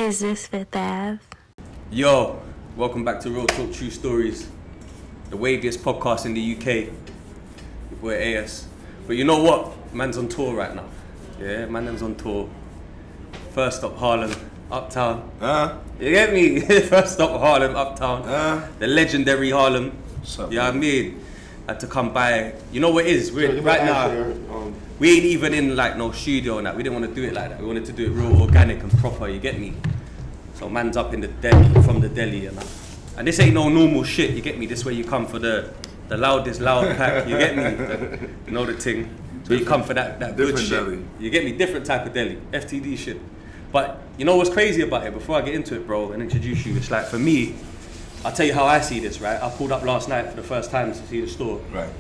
Is this Fifth Ave? Yo, welcome back to Real Talk True Stories, the waviest podcast in the UK. Your boy AS. But you know what? Man's on tour right now. Yeah, man's on tour. First stop Harlem, Uptown. You get me? First stop Harlem, Uptown. The legendary Harlem. What's up, you know what I mean? Had to come by. You know what it is? We're right now. We ain't even in like no studio and that. We didn't want to do it like that. We wanted to do it real organic and proper. You get me? So man's up in the deli, from the deli and that. And this ain't no normal shit. You get me? This way you come for the loudest loud pack. You get me? You know the thing. So you come for that good shit. Deli. You get me? Different type of deli. FTD shit. But you know what's crazy about it? Before I get into it, bro, and introduce you, it's like for me, I'll tell you how I see this, right? I pulled up last night for the first time to see the store. Right.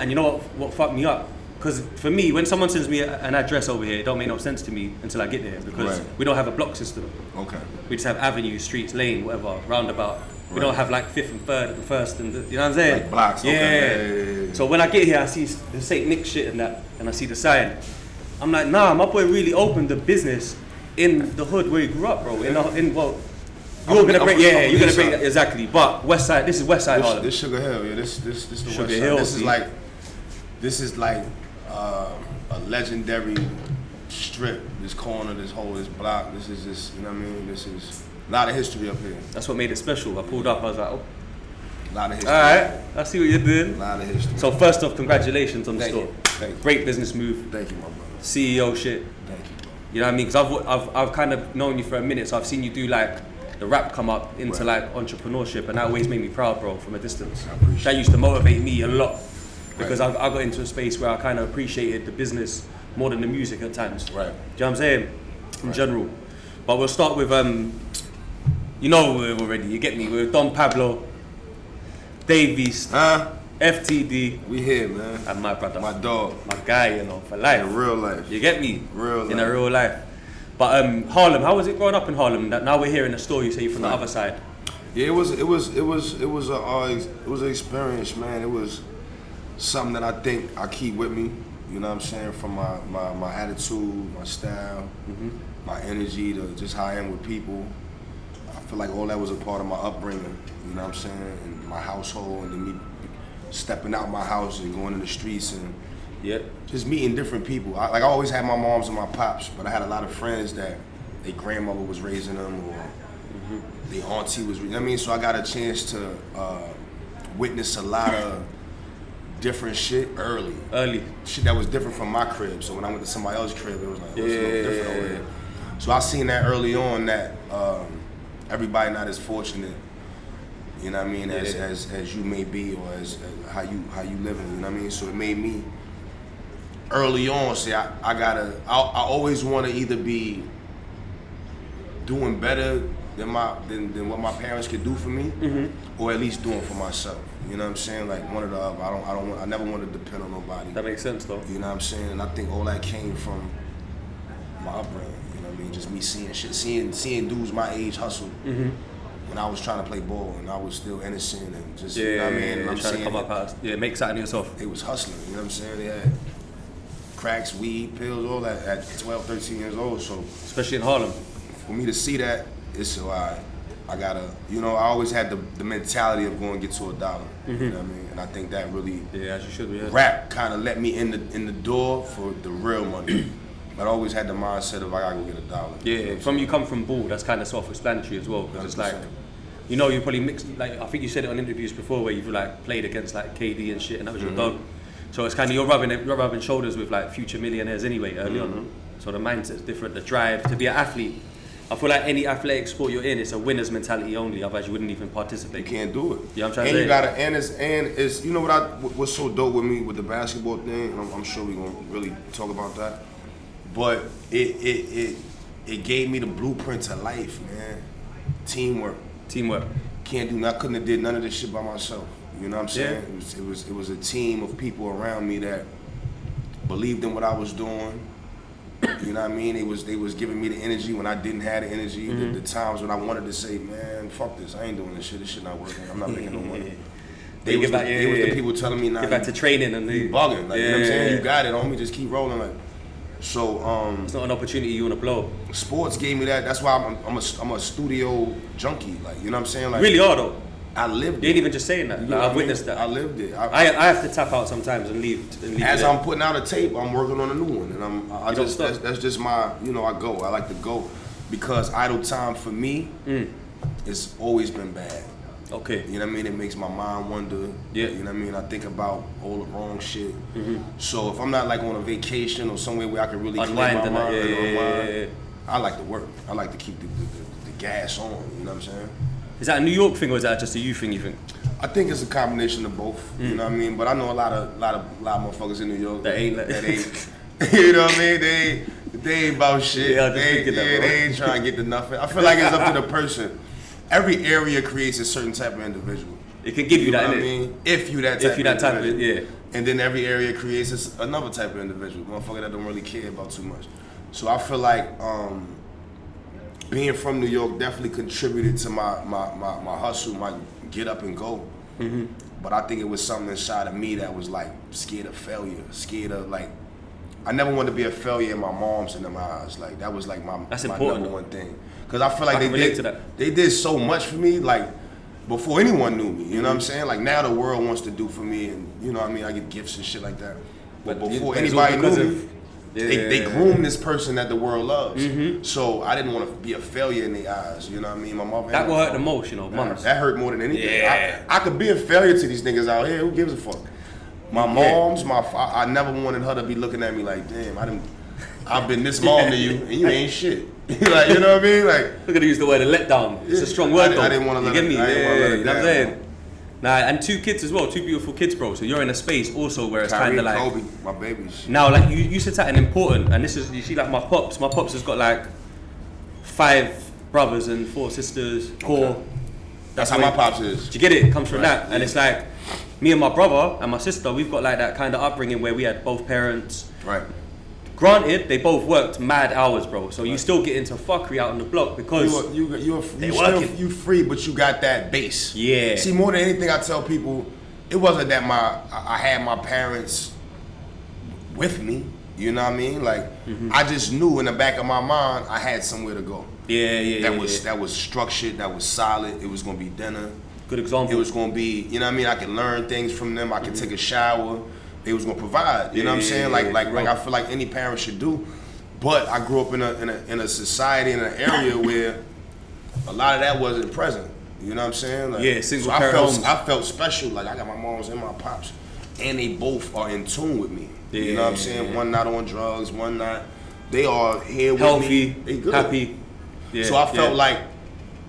And you know what fucked me up? Because for me, when someone sends me an address over here, it don't make no sense to me until I get there because we don't have a block system. Okay. We just have avenues, streets, lane, whatever, roundabout. We don't have like 5th and 3rd and 1st and you know what I'm saying? Like blocks, okay. Yeah. So when I get here, I see the St. Nick shit and that, and I see the sign. I'm like, nah, my boy really opened the business in the hood where he grew up, bro. You're gonna break that exactly. But West Side, this is West Side Harlem. This Sugar Hill, yeah. This the Sugar West Hill. Side. This is like a legendary strip. This corner, this block. This is just, you know what I mean. This is a lot of history up here. That's what made it special. I pulled up. I was like, oh. A lot of history. All right, I see what you're doing. A lot of history. So first off, congratulations on the store. Thank you. Great business move. Thank you, my brother. CEO shit. Thank you, bro. You know what I mean? Because I've kind of known you for a minute, so I've seen you do like the rap come up into like entrepreneurship, and that always made me proud, bro, from a distance. I appreciate that used to motivate me a lot because I got into a space where I kind of appreciated the business more than the music at times. Right. Do you know what I'm saying? In general. But we'll start with you know already. You get me? With Don Pablo, Davies, FTD. We here, man. And my brother. My dog. My guy, you know, for life. In real life. You get me? Real life. In a real life. But Harlem, how was it growing up in Harlem? That now we're hearing the story, you say, from the other side. Yeah, it was an experience, man. It was something that I think I keep with me. You know what I'm saying? From my attitude, my style, my energy, to just how I am with people. I feel like all that was a part of my upbringing. You know what I'm saying? And my household, and then me stepping out my house and going in the streets and just meeting different people. I always had my moms and my pops, but I had a lot of friends that their grandmother was raising them or their auntie was, you know what I mean? So I got a chance to witness a lot of different shit early. Shit that was different from my crib. So when I went to somebody else's crib, it was like, it was a little different over here. So I seen that early on that everybody not as fortunate, you know what I mean, as you may be, or as how you living, you know what I mean? So it made me early on say I always want to either be doing better than what my parents could do for me, or at least doing for myself. You know what I'm saying? Like one or the other. I never want to depend on nobody. That makes sense though. You know what I'm saying? And I think all that came from my upbringing. You know what I mean? Just me seeing shit, seeing dudes my age hustle. When I was trying to play ball and I was still innocent and just, you know what I mean? And I'm trying to come up past, make something of yourself. They was hustling, you know what I'm saying? They had cracks, weed, pills, all that at 12, 13 years old. So especially in Harlem. For me to see that, it's so I gotta, you know, I always had the mentality of going to get to $1. You know what I mean? And I think that really, as you should be. Rap kind of let me in the door for the real money. But I always had the mindset of I gotta go get $1. Yeah, from you come from Buda, that's kind of self-explanatory as well, because it's like, you know, you probably mixed, like I think you said it on interviews before where you've like played against like KD and shit, and that was your dog. So it's kind of you're rubbing shoulders with like future millionaires anyway early on. So the mindset's different, the drive to be an athlete. I feel like any athletic sport you're in, it's a winner's mentality only. Otherwise, you wouldn't even participate. You can't do it. Yeah, I'm trying to say. And it's you know what's so dope with me with the basketball thing. And I'm sure we're gonna really talk about that. But it gave me the blueprint to life, man. Teamwork. Can't do. I couldn't have did none of this shit by myself. You know what I'm saying? Yeah. It was a team of people around me that believed in what I was doing. You know what I mean? They was giving me the energy when I didn't have the energy. The times when I wanted to say, man, fuck this, I ain't doing this shit. This shit not working. I'm not making no money. They was the people telling me, nah, get back to training and you bugging. Like, you know what I'm saying? You got it, homie. Just keep rolling. Like, So it's not an opportunity you want to blow. Sports gave me that. That's why I'm a studio junkie. Like, you know what I'm saying? Like, Really are though. I lived it. You ain't even just saying that. Like, I've witnessed that. I lived it. I have to tap out sometimes and leave. As I'm putting out a tape, I'm working on a new one, and that's just my, you know, I like to go, because idle time for me, it's always been bad. Okay. You know what I mean? It makes my mind wonder. Yeah. You know what I mean? I think about all the wrong shit. So if I'm not like on a vacation or somewhere where I can really unwind clear my mind, yeah. I like to work. I like to keep the gas on. You know what I'm saying? Is that a New York thing or is that just a you thing? You think? I think it's a combination of both. You know what I mean? But I know a lot of motherfuckers in New York that ain't. You know what I mean? They ain't about shit. Yeah, they ain't trying to get to nothing. I feel like it's up to the person. Every area creates a certain type of individual. It can give you that, know what I mean? If you that type of yeah. And then every area creates another type of individual, motherfucker that don't really care about too much. So I feel like being from New York definitely contributed to my hustle, my get up and go. But I think it was something inside of me that was like scared of failure, scared of like, I never wanted to be a failure in my mom's and in my eyes. Like that was like my number one thing. Cause I feel like they did so much for me, like before anyone knew me. You know what I'm saying? Like now the world wants to do for me, and you know what I mean. I get gifts and shit like that. But before anybody knew me, they groomed this person that the world loves. So I didn't want to be a failure in their eyes. You know what I mean? My mom. That will hurt the most, you know. Mums. That hurt more than anything. Yeah. I could be a failure to these niggas out here. Who gives a fuck? My mom's, I never wanted her to be looking at me like, damn, I've been this mom to you, and you ain't shit. Like, you know what I mean? Like, we're gonna use the word letdown. It's a strong word, though. I didn't want to let it. You know what I'm saying? Bro. Nah, and 2 kids as well, 2 beautiful kids, bro. So you're in a space also where it's kind of like Kobe, my babies. Now, like you said something important, and this is, you see, like my pops. My pops has got like 5 brothers and 4 sisters. 4. Okay. That's how my pops is. Do you get it? It comes from that, and it's like me and my brother and my sister. We've got like that kind of upbringing where we had both parents. Right. Granted, they both worked mad hours, bro. So you still get into fuckery out on the block because you free, but you got that base. Yeah. See, more than anything, I tell people, it wasn't that I had my parents with me. You know what I mean? Like I just knew in the back of my mind I had somewhere to go. Yeah. That was structured. That was solid. It was gonna be dinner. Good example. It was gonna be, you know what I mean? I could learn things from them. I could take a shower. They was gonna provide, you know what I'm saying? Like I feel like any parent should do. But I grew up in a society, in an area where a lot of that wasn't present. You know what I'm saying? Like, single parent homes. I felt special. Like I got my moms and my pops, and they both are in tune with me. Yeah, you know what I'm saying? One not on drugs, one not. They are here with healthy, me. They good. happy. Yeah, so I felt like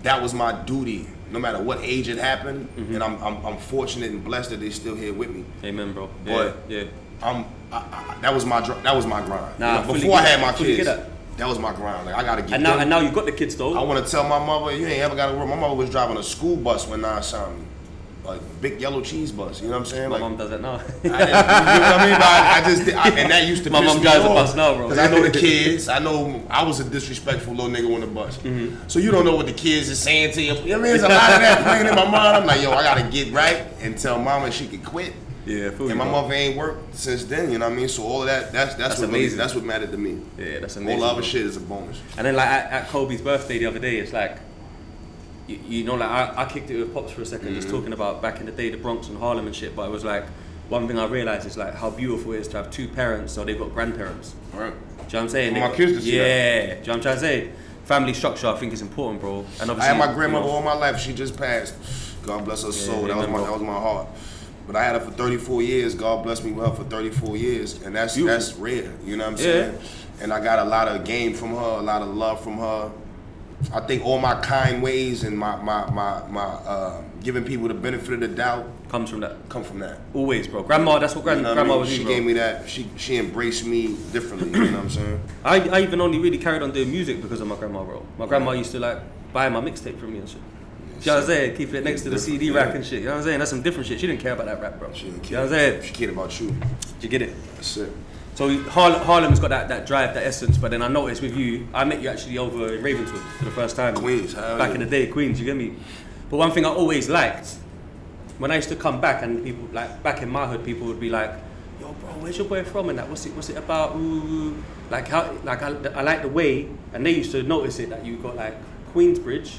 that was my duty. No matter what age it happened, and I'm fortunate and blessed that they're still here with me. Amen, bro. But that was my grind. Nah, before I had my kids, that was my grind. Like I gotta get. And now you got the kids though. I want to tell my mother, you ain't ever gotta work. My mother was driving a school bus when I saw me, like big yellow cheese bus. You know what I'm saying? My mom does that now. You know what I mean? But and that used to. My mom drives a bus now, bro. Because I know the kids. I know I was a disrespectful little nigga on the bus. So you don't know what the kids is saying to you. You know what I mean? There's a lot of that playing in my mind. I'm like, yo, I gotta get right and tell mama she could quit. Yeah, and my mother ain't worked since then. You know what I mean? So all of that, that's what amazing. Really, that's what mattered to me. Yeah, that's amazing. All the other shit is a bonus. And then like at Kobe's birthday the other day, it's like, you know, like I kicked it with Pops for a second, just talking about back in the day, the Bronx and Harlem and shit. But it was like, one thing I realized is like how beautiful it is to have 2 parents, so they've got grandparents. Right. Do you know what I'm saying? For my kids to see that. Do you know what I'm trying to say? Family structure, I think, is important, bro. And obviously, I had my grandmother all my life. She just passed. God bless her soul. That was my heart. But I had her for 34 years. God bless me with her for 34 years, and that's rare. You know what I'm saying? And I got a lot of game from her, a lot of love from her. I think all my kind ways and my giving people the benefit of the doubt comes from that. Come from that. Always, bro. Grandma, that's what grandma was. She gave me that. She embraced me differently. You know what I'm saying? I even only really carried on doing music because of my grandma, bro. My grandma used to like buy my mixtape from me and shit. You know what I'm saying? Keep it next to the CD rack and shit. You know what I'm saying? That's some different shit. She didn't care about that rap, bro. She didn't care. You know what I'm saying? She cared about you. Did you get it? That's it. So Harlem's got that drive, that essence, but then I noticed with you, I met you actually over in Ravenswood for the first time. Queens, back in the day, Queens, you get me? But one thing I always liked, when I used to come back and people, like back in my hood, people would be like, yo, bro, where's your boy from and that? What's it about? Ooh. Like how, like I like the way, and they used to notice it that you got like Queensbridge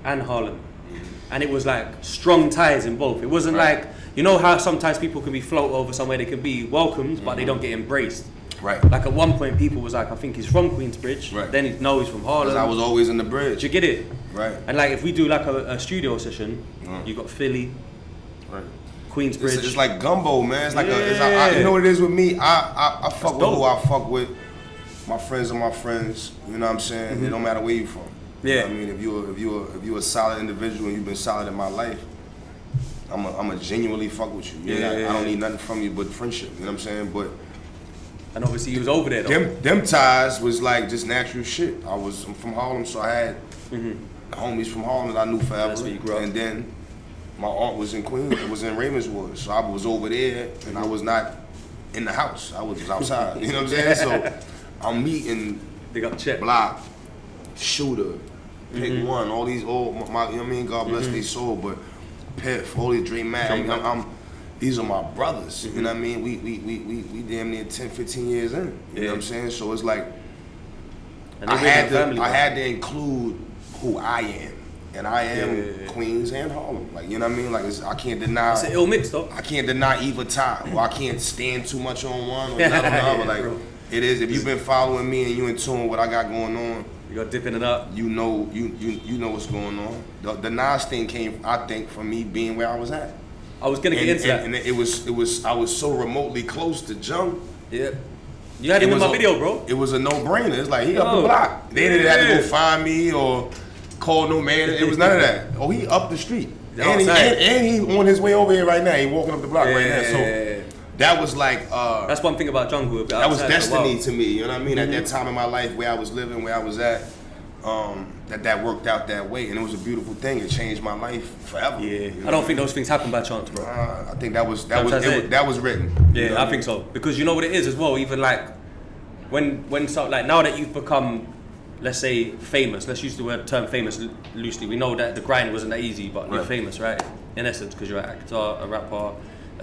and Harlem, and it was like strong ties in both. It wasn't like, you know how sometimes people can be float over somewhere, they can be welcomed, but they don't get embraced. Right. Like at one point, people was like, I think he's from Queensbridge. Right. Then he's from Harlem. 'Cause I was always in the bridge. Did you get it? Right. And like if we do like a studio session, you got Philly, right, Queensbridge. It's like gumbo, man. It's like you know what it is with me. I fuck with who I fuck with. My friends are my friends. You know what I'm saying? It don't matter where you from. You know what I mean, if you're a solid individual and you've been solid in my life, I'm a genuinely fuck with you. I don't need nothing from you but friendship. You know what I'm saying? But and obviously he was over there though. Them ties was like just natural shit. I'm from Harlem, so I had homies from Harlem that I knew forever. That's where you grew up. And then my aunt was in Queens. It was in Ravenswood, so I was over there, and I was not in the house. I was just outside. You know what I'm saying? So I'm meeting They got checked. Block, Shooter, Pick One, all these old, you know what I mean? God bless their soul, but Piff, all these Dream Man. These are my brothers. You know what I mean? We damn near 10, 15 years in. You know what I'm saying? So it's like I had to include who I am. And I am Queens and Harlem. Like, you know what I mean? Like, I can't deny. It's an ill mix, though. I can't deny either tie. Or I can't stand too much on one or not on the other. Like, it is. If you've been following me and you in tune with what I got going on, you got dipping it up. You know what's going on. The Nas thing came, I think, from me being where I was at. I was gonna get into that. And it was. I was so remotely close to Jung. Yeah. You had him in my video, bro. It was a no-brainer. It's like he up the block. They didn't have to go find me or call no man. It was none of that. Oh, he up the street. And he on his way over here right now. He walking up the block right now. So that was like that's one thing about Jungle. That was destiny to me. You know what I mean? At that time in my life, where I was living, where I was at, that worked out that way, and it was a beautiful thing. It changed my life forever. Yeah, you know I don't think those things happen by chance, bro. I think that was written. Yeah, you know I think so, because you know what it is as well. Even like when so like now that you've become, let's say, famous. Let's use the term famous loosely. We know that the grind wasn't that easy, but you're famous, right? In essence, because you're an actor, a rapper,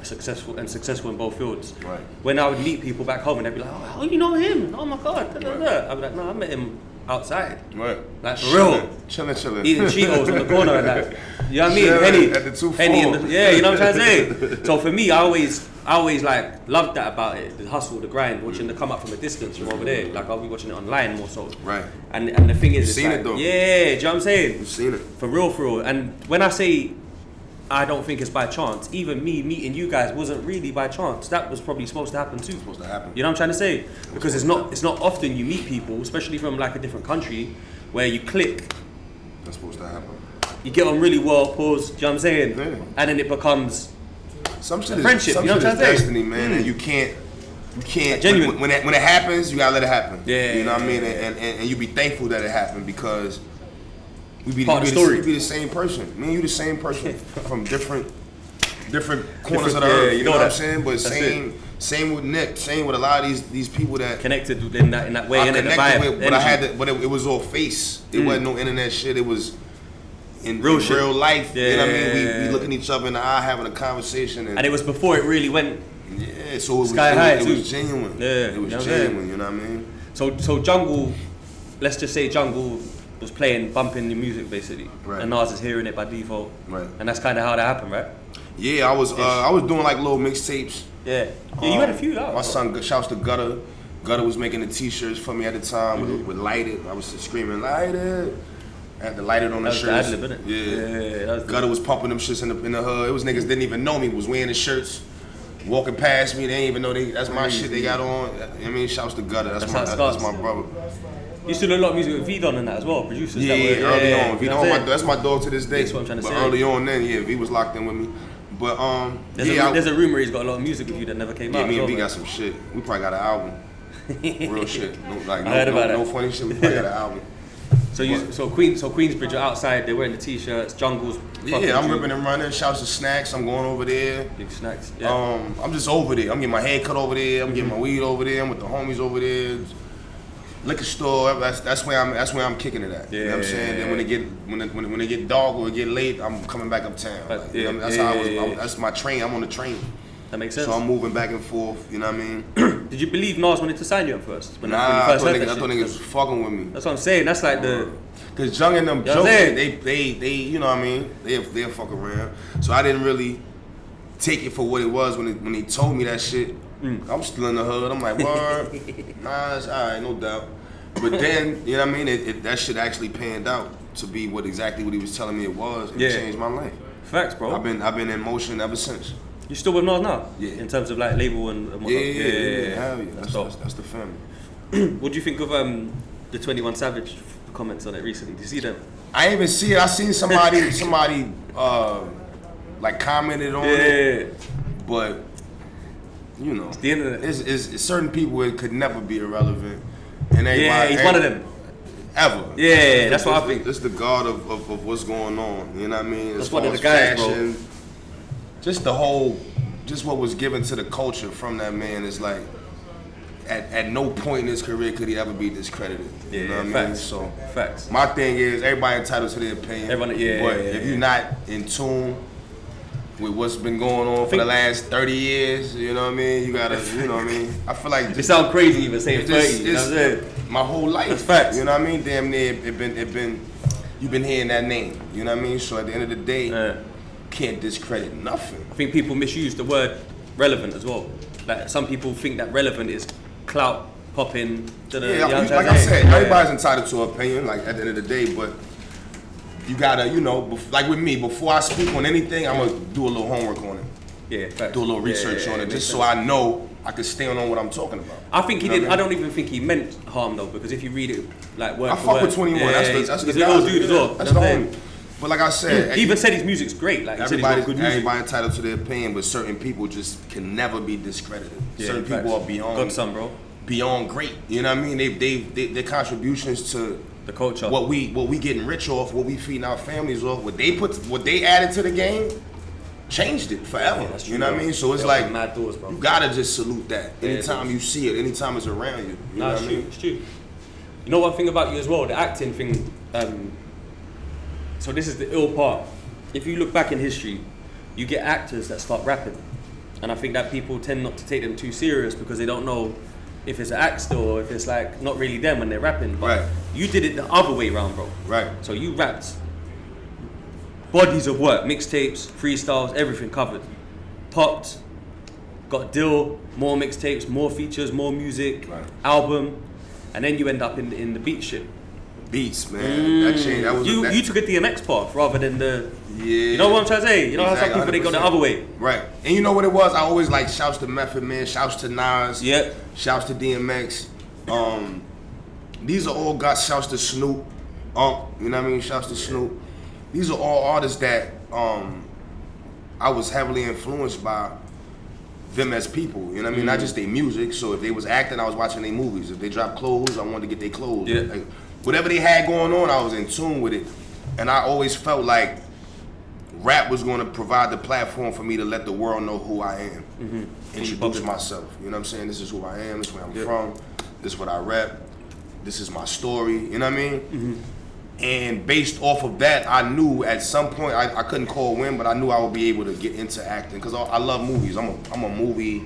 successful in both fields. Right. When I would meet people back home and they'd be like, "Oh, how you know him? Oh my God!" I'd be like, "No, I met him outside." Right. Like for real. Chilling. Eating Cheetos on the corner and that. You know what I mean? Henny you know what I'm trying to say? So for me, I always like loved that about it, the hustle, the grind, watching the come up from a distance from over there. Like I'll be watching it online more so. Right. And the thing is, you've seen it though. Yeah, do you know what I'm saying? You've seen it. For real. And when I say I don't think it's by chance, even me meeting you guys wasn't really by chance. That was probably supposed to happen too. Supposed to happen. You know what I'm trying to say? Because it's not often you meet people, especially from like a different country, where you click. That's supposed to happen. You get on really well, pause, do you know what I'm saying? Yeah. And then it becomes some shit friendship, you know what I'm saying? Destiny, man, and you can't genuine. When it happens, you gotta let it happen. Yeah. You know what I mean? And you be thankful that it happened, because we be the same person. Me and you the same person from different corners of the earth. You know what I'm saying? But same with Nick, same with a lot of these people that connected in that way. But it was all face. It wasn't no internet shit. It was in real life. Yeah. You know what I mean? We looking each other in the eye, having a conversation, and it was before it really went. Yeah, so it was genuine. Yeah, it was genuine. You know what I mean? So Jungle, let's just say Jungle was bumping the music basically, right. And Nas is hearing it by default, right? And that's kind of how that happened, right? Yeah, I was doing like little mixtapes. Yeah, you had a few out. My son, shouts to Gutter. Gutter was making the t-shirts for me at the time with Light It. I was screaming, Light It. I had to light it on the shirts. That was the ad-lib, innit? Yeah. Gutter was pumping them shits in the hood. It was niggas didn't even know me, was wearing the shirts, walking past me. They didn't even know that's my shit they got on. I mean, shouts to Gutter. That's my brother. You used to do a lot of music with V-Don and that as well, producers. Early on. V-Don, that's my dog to this day. That's what I'm trying to say. Early on then, V was locked in with me. But there's a rumor he's got a lot of music with you that never came out. Yeah, me and V got some shit. We probably got an album. Real shit. I heard about that. No funny shit. We probably got an album. So Queensbridge are outside. They're wearing the t-shirts. Jungle's. Yeah, I'm ripping and running. Shouts to Snacks. I'm going over there. Big Snacks. Yeah. I'm just over there. I'm getting my hair cut over there. I'm getting my weed over there. I'm with the homies over there. Liquor store. That's where I'm kicking it at. Yeah, you know what I'm saying? Then when it get dark or it get late, I'm coming back uptown. That's how I was. That's my train. I'm on the train. That makes sense. So I'm moving back and forth, you know what I mean? Did you believe Nas wanted to sign you at first? Nah, I thought niggas was fucking with me. That's what I'm saying. That's like Cause Jung and them joking, they, you know what I mean? They'll fuck around. So I didn't really take it for what it was when they told me that shit. I'm still in the hood. I'm like, word, nah, it's all right, no doubt. But then, you know what I mean? That shit actually panned out to be exactly what he was telling me it was, and it changed my life. Facts, bro. I've been in motion ever since. You still with Nas now? Yeah. In terms of like label and whatnot? Yeah. Hell yeah. That's the family. What do you think of the 21 Savage comments on it recently? Did you see them? I ain't even see it. I seen somebody like commented on it. But you know, it's the internet. It's certain people it could never be irrelevant. And he's one of them. Ever. Yeah, that's what I think. It's the god of what's going on. You know what I mean? That's one of the guys, fashion, bro. Just what was given to the culture from that man is like, at no point in his career could he ever be discredited. You know what I mean? So facts. My thing is everybody entitled to their opinion. But if you're not in tune with what's been going on for the last 30 years, you know what I mean? You gotta, you know what I mean? I feel like it sounds crazy even saying 30. You know what I'm saying? My whole life. That's facts. You know what I mean? Damn near you've been hearing that name. You know what I mean? So at the end of the day, can't discredit nothing. I think people misuse the word relevant as well. Like some people think that relevant is clout popping. Yeah, like I said, everybody's entitled to an opinion. Like at the end of the day, but you gotta, you know, like with me, before I speak on anything, I'm gonna do a little homework on it. Yeah, facts. Do a little research on it, just so I know I can stand on what I'm talking about. I think he did. I don't even think he meant harm though, because if you read it like word for word, I fuck with 21. That's the guy dude as well. That's the homie. But like I said, he even said his music's great. Like everybody entitled to their opinion, but certain people just can never be discredited. Yeah, certain people are beyond godson, bro. Beyond great. You know what I mean? Their contributions to the culture, what we getting rich off, what we feeding our families off, what they added to the game, changed it forever. Yeah, true, you know what I mean? So it's like mad doors, bro. You gotta just salute that anytime you see it, anytime it's around you. You know what I mean? It's true. You know one thing about you as well, the acting thing. So this is the ill part. If you look back in history, you get actors that start rapping, and I think that people tend not to take them too serious because they don't know if it's an act still or if it's like not really them when they're rapping. But you did it the other way around, bro. Right. So you rapped bodies of work, mixtapes, freestyles, everything covered. Popped, got a deal, more mixtapes, more features, more music, album, and then you end up in the beat shit. Beats, man. That changed. That was you took a DMX path rather than the. Yeah. You know what I'm trying to say? You know how some people 100%. they go the other way. Right. And you know what it was? I always like shouts to Method Man, shouts to Nas, shouts to DMX. These are all got shouts to Snoop, you know what I mean? Shouts to Snoop. These are all artists that I was heavily influenced by them as people, you know what I mean? Not just their music. So if they was acting, I was watching their movies. If they dropped clothes, I wanted to get their clothes. Yeah. Like, whatever they had going on, I was in tune with it. And I always felt like rap was going to provide the platform for me to let the world know who I am. Introduce myself. You know what I'm saying? This is who I am. This is where I'm from. This is what I rap. This is my story. You know what I mean? And based off of that, I knew at some point, I couldn't call when, but I knew I would be able to get into acting because I love movies. I'm a movie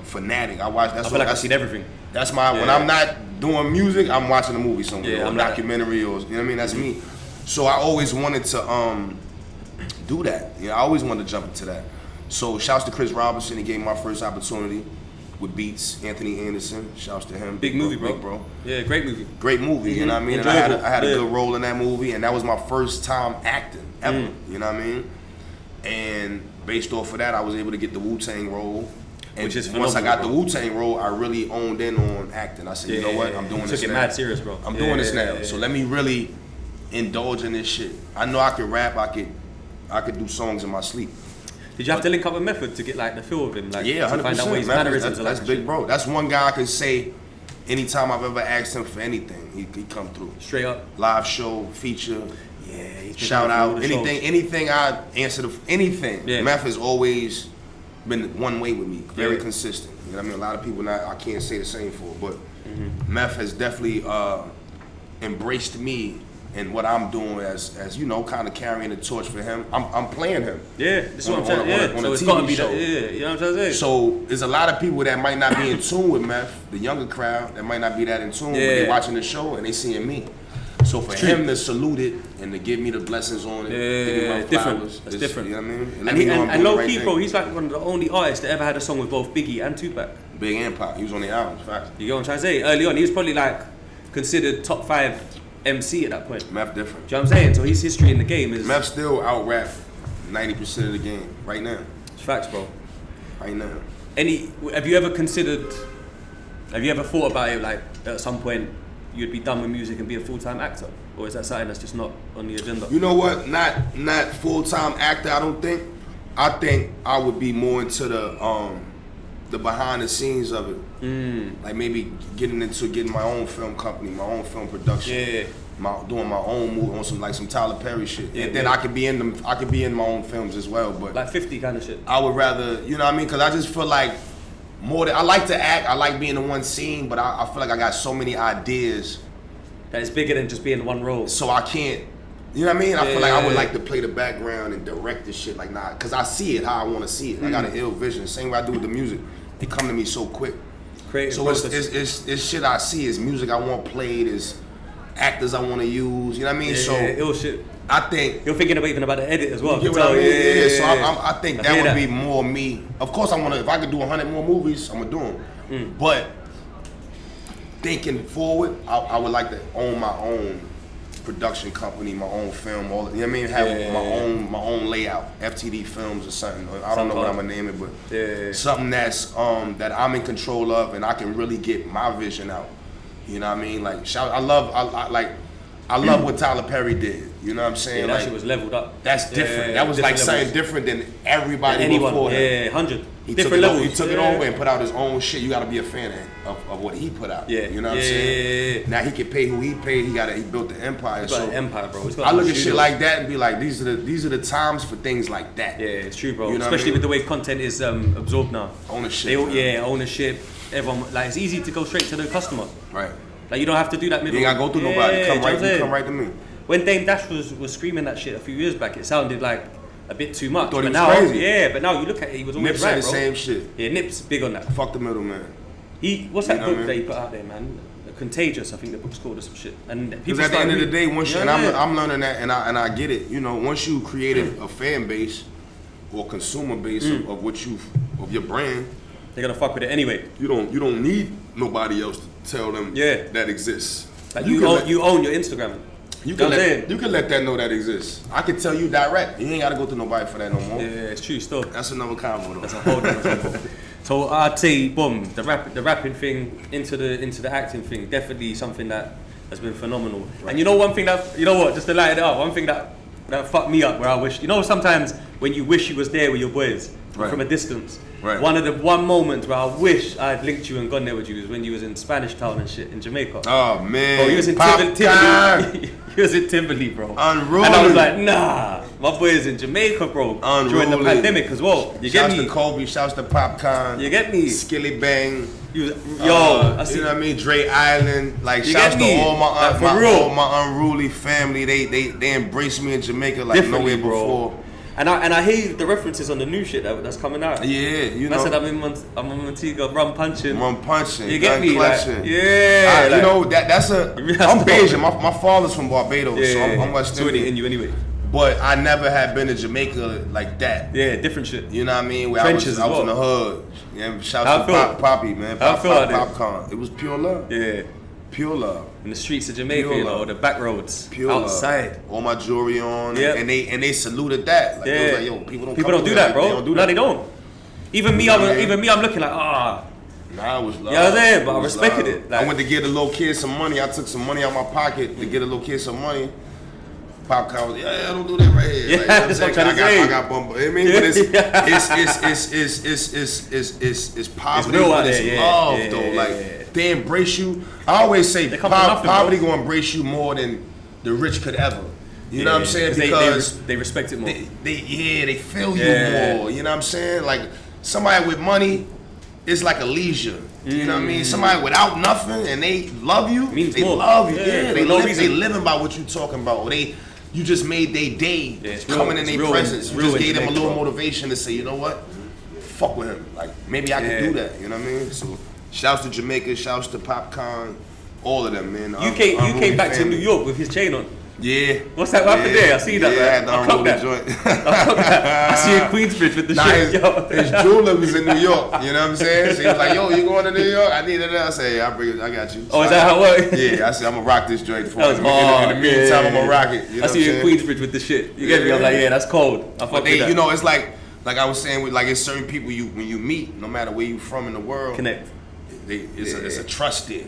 fanatic. I watch. I feel like I've seen everything. That's my when I'm not doing music, I'm watching a movie somewhere, or a documentary, or you know what I mean. That's me. So I always wanted to do that. You know, I always wanted to jump into that. So shouts to Chris Robinson. He gave me my first opportunity with Beats. Anthony Anderson. Shouts to him. Big movie, bro. Big bro. Yeah, great movie. Great movie. You know what I mean? And I had a good role in that movie, and that was my first time acting ever. You know what I mean? And based off of that, I was able to get the Wu Tang role. And which is once I got the Wu Tang role, I really owned in on acting. I said, you know what? I'm doing this now. Took it mad serious, bro. I'm doing this now. So let me really indulge in this shit. I know I can rap. I could do songs in my sleep. Did you have to link up a Method to get like the feel of him? Like, yeah, 100%. To find out what his mannerisms are like? That's big, bro. That's one guy I can say anytime I've ever asked him for anything, he come through. Straight up. Live show, feature. Yeah, he's shout out. Anything I answer to anything. Yeah. Meth has always been one way with me. Very consistent. You know what I mean? A lot of people I can't say the same for, but Meth has definitely embraced me and what I'm doing as you know, kind of carrying the torch for him. I'm playing him. Yeah, this is what I'm saying. On so a it's TV gotta be show. that. Yeah, you know what I'm saying? So there's a lot of people that might not be in tune with Meth, the younger crowd that might not be that in tune, but they watching the show and they seeing me. So for him to salute it and to give me the blessings on it, it's different. It's different. You know what I mean? And low key, bro, he's like one of the only artists that ever had a song with both Biggie and Tupac. Big and Pop. He was on the albums, facts. You get what I'm trying to say? Early on, he was probably like considered top 5 MC at that point. Meth different. Do you know what I'm saying? So his history in the game is... Meth still out-rap 90% of the game right now. It's facts, bro. Right now. Have you ever thought about it, like at some point you'd be done with music and be a full-time actor? Or is that something that's just not on the agenda? You know what? Not full-time actor, I don't think. I think I would be more into the behind the scenes of it. Like maybe getting my own film company, my own film production. Yeah. Doing my own movie on some Tyler Perry shit. Yeah, and then I could be in my own films as well, but like 50 kind of shit. I would rather, you know what I mean? Because I just feel like I like to act, I like being in one scene, but I feel like I got so many ideas that it's bigger than just being one role. So I can't, you know what I mean? I feel like I would like to play the background and direct this shit, like because I see it how I want to see it. I got an ill vision. Same way I do with the music. It come to me so quick. Creative so it's shit I see. It's music I want played. It's actors I want to use. You know what I mean? Ill shit. I think you're thinking even about the edit as well. You know what I mean? Yeah. So I think that would be more me. Of course, I want to. If I could do 100 more movies, I'm gonna do them. But thinking forward, I would like to own my own production company, my own film, you know what I mean? Have my own layout, FTD Films or something. I don't know what I'm gonna name it, but something that's that I'm in control of and I can really get my vision out. You know what I mean? Like I love what Tyler Perry did. You know what I'm saying? Yeah, that shit was leveled up. That's different. That was like something different than everybody before him. Yeah, 100. He different levels. He took it over and put out his own shit. You got to be a fan of what he put out. Yeah, you know what I'm saying? Yeah. Now he can pay who he paid. He built the empire. He's got an empire, bro. I look at shit like that and be like, these are the times for things like that. Yeah, it's true, bro. You know especially with the way content is absorbed now. Ownership. Ownership. Everyone it's easy to go straight to the customer. Right. Like you don't have to do that middle. You ain't gotta go through nobody. Come right to me. When Dame Dash was screaming that shit a few years back, it sounded like a bit too much. Thought he was crazy. But now you look at it, he was always Nips right, said the same shit. Yeah, Nips big on that. Fuck the middleman. What's that book that he put out there, man? Contagious, I think the book's called or some shit. And because at the end of the day, once you, and I'm learning that, and I get it. You know, once you created a fan base or consumer base of your brand, they're gonna fuck with it anyway. You don't need nobody else to tell them that exists. Like you own your Instagram. You can let that know that exists. I can tell you direct. You ain't gotta go to nobody for that no more. Yeah, it's true. Still, that's another combo though. That's a whole different combo. So I'd say, boom, the rapping thing into the acting thing, definitely something that has been phenomenal. Right. And you know one thing just to light it up, one thing that fucked me up where I wish, sometimes when you wish you was there with your boys from a distance. Right. One moment where I wish I had linked you and gone there with you was when you was in Spanish Town and shit in Jamaica. Oh man. Bro, you was in Timberley. You was in Timberley, bro. Unruly. And I was like, nah, my boy is in Jamaica, bro. Unruly. During the pandemic as well. You get me? Shouts to Kobe, shouts to Popcorn. You get me? Skilly Bang. You know what I mean? Dre Island. Like shouts to all my unruly family. They embraced me in Jamaica like nowhere before. And I hear the references on the new shit that's coming out. Yeah, you know. I said I'm in Montego, rum punching. You get me? Like, that's I'm Bayesian. My father's from Barbados, so I'm West Indian. In you anyway. But I never had been to Jamaica like that. Yeah, different shit. You know what I mean? Where Trenches I was in the hood. Yeah, shouts to Poppy, man. Popcorn. It was pure love. Yeah. Pure love. In the streets of Jamaica, the back roads. Pure outside. Love. All my jewelry on. And they saluted that. Like, they was like, yo, people don't do that, bro. No, they don't. Even me, I'm looking like, Nah, it was love. You know what I'm saying? But I respected it. Like, I went to get a little kid some money. I took some money out my pocket to get a little kid some money. Popcorn was, don't do that right here. Yeah, that's what I'm trying to say. I got bummed. I mean, but it's poverty, real but it's there, love though. Like they embrace you. I always say poverty gonna embrace you more than the rich could ever. You know what I'm saying? Because they respect it more. They feel you more. You know what I'm saying? Like somebody with money, it's like a leisure. You know what I mean? Somebody without nothing and they love you. Means they more. love you. Yeah, They no reason. they living by what you talking about. Or you just made their day coming in their presence. You just gave them a little motivation to say, you know what? Fuck with him. Like maybe I can do that. You know what I mean? So shouts to Jamaica, shouts to Popcorn, all of them, man. You came back to New York with his chain on. Yeah. What's that happened there? I see that. Yeah, I clocked that. I see you in Queensbridge with the shit. His jeweler was in New York. You know what I'm saying? So he was like, "Yo, you going to New York? I need it." I say, "Yeah, I bring it. I got you." Oh, is that how it works? Yeah, I said, "I'm gonna rock this joint for you." In the hard. meantime, I'm gonna rock it. You know I see you in Queensbridge with the shit. You get me? I'm like, yeah, that's cold. I fuck with that. You know, it's like I was saying, with like it's certain people when you meet, no matter where you from in the world, connect. It's a trust there.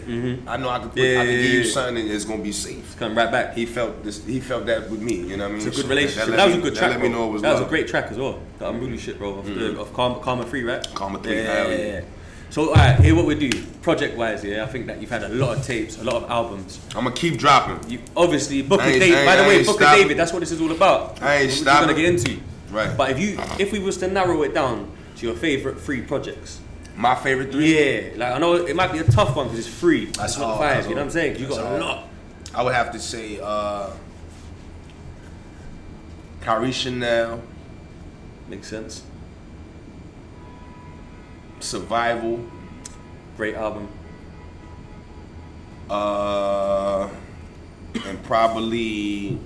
I know I can give you something and it's gonna be safe. It's coming right back. He felt that with me. You know what I mean? It's a good relationship. That was a good track. Let me know it was that was love. a great track as well. That unruly shit, bro. Of Karma 3, right? Karma 3, hell yeah. So alright, here what we do, project wise, I think that you've had a lot of tapes, a lot of albums. I'm gonna keep dropping. You obviously Booker David. By the way, Booker David, that's what this is all about. I ain't stopping. We're gonna get into. Right. But if we was to narrow it down to your favorite 3 projects. My favorite 3? Yeah, like I know it might be a tough one because it's 3. That's not hard, 5. You know what I'm saying? You got a lot. I would have to say Kyrie Chanel. Makes sense. Survival. Great album. And probably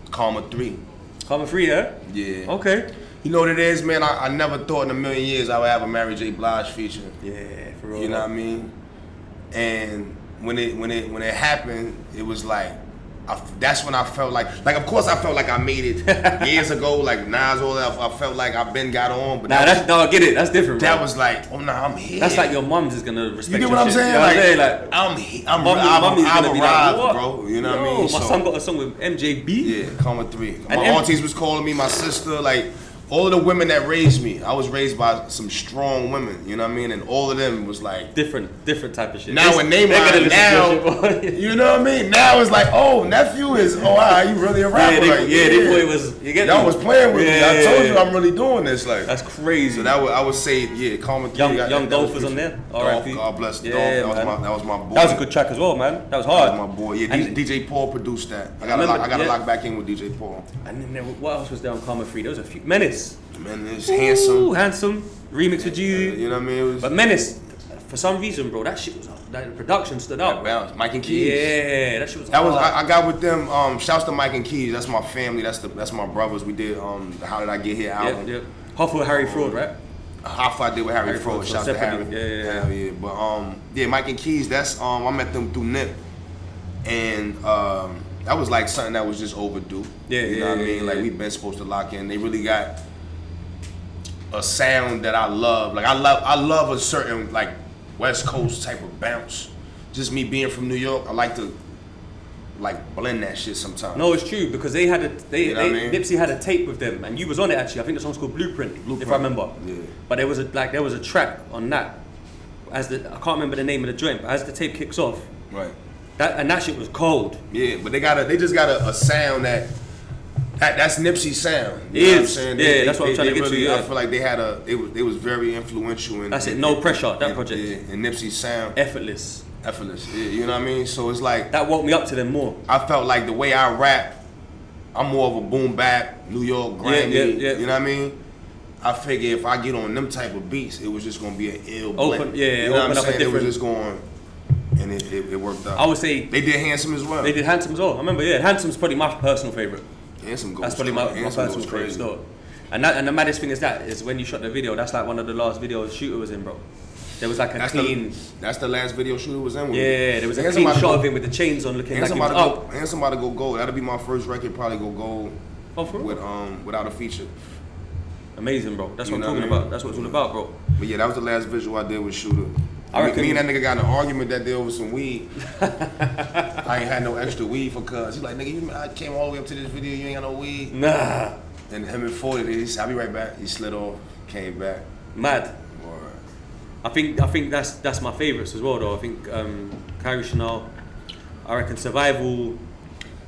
Karma 3. Karma 3, yeah? Yeah. Okay. You know what it is, man? I never thought in a million years I would have a Mary J. Blige feature. Yeah, for real. You know what I mean? And when it happened, it was like, that's when I felt like of course I felt like I made it years ago, like Nas, all that. I felt like I've been got on, but I get it. That's different. That bro. was like, oh no, I'm here. That's like your mom's is gonna respect. You get your what I'm shit. saying? You know what I'm saying? I'm arrived, bro. You know what I mean? My son got a song with MJB. Yeah, Karma 3. My aunties was calling me, my sister, like. All of the women that raised me, I was raised by some strong women, you know what I mean? And all of them was like... Different type of shit. Now when they mind now, you know what I mean? Now it's like, oh, nephew is, you really a rapper. This boy was, y'all was playing with me. I told you I'm really doing this. Like that's crazy. So I would say, Karma 3. Young Dolph was on there. R.I.P. God bless Dolph. That was my boy. That was a good track as well, man. That was hard. That was my boy. Yeah, DJ Paul produced that. I gotta lock back in with DJ Paul. And then what else was there on Karma 3? There was a few. Menace. Menace, handsome remix with you. You know what I mean? But Menace, for some reason, bro, that shit was that production stood out. Well, Mike and Keys. Yeah, that shit was. I got with them. Shouts to Mike and Keys. That's my family. That's my brothers. We did the How Did I Get Here album. Yeah. Huff with Harry Fraud, right? Huff I did with Harry Fraud. Shouts to Harry. Yeah. Hell yeah. But Mike and Keys. That's I met them through Nip, and that was like something that was just overdue. Yeah, you know what I mean? Like we've been supposed to lock in. They really got a sound that I love. Like I love a certain like West Coast type of bounce. Just me being from New York, I like to like blend that shit sometimes. No, it's true because they had you know what I mean? Nipsey had a tape with them and you was on it actually. I think the song's called Blueprint. If I remember. Yeah. But there was a track on that. I can't remember the name of the joint, but as the tape kicks off, right. That shit was cold. Yeah, but they just got a sound that's Nipsey's sound. You know what I'm saying? That's what I'm trying to get to. Yeah. I feel like they was very influential in. That's it. No pressure. That project. Yeah, and Nipsey's sound. Effortless. Yeah, you know what I mean? So it's like that woke me up to them more. I felt like the way I rap, I'm more of a boom bap, New York grimy. Yeah. You know what I mean? I figure if I get on them type of beats, it was just gonna be an ill blend. You know what I'm up saying? a different. It was just going. And it worked out. I would say they did Handsome as well. They did Handsome as well. I remember, Handsome's probably my personal favorite. Handsome goes. That's probably my personal favorite store. And the maddest thing is when you shot the video, that's like one of the last videos Shooter was in, bro. There was like clean. That's the last video Shooter was in with. Yeah, there was a clean shot of him with the chains on, looking like he was up. And somebody go gold. That'll be my first record. Probably go gold. Oh, for real? With without a feature. Amazing, bro. That's what I'm talking about. That's what it's all about, bro. But yeah, that was the last visual I did with Shooter. Me and that nigga got in an argument that day over some weed. I ain't had no extra weed for cuz. He's like, nigga, I came all the way up to this video, you ain't got no weed. Nah. And him and 40, he said, I'll be right back. He slid off, came back. Mad. I think that's my favorites as well though. I think Kyrie Chanel, I reckon Survival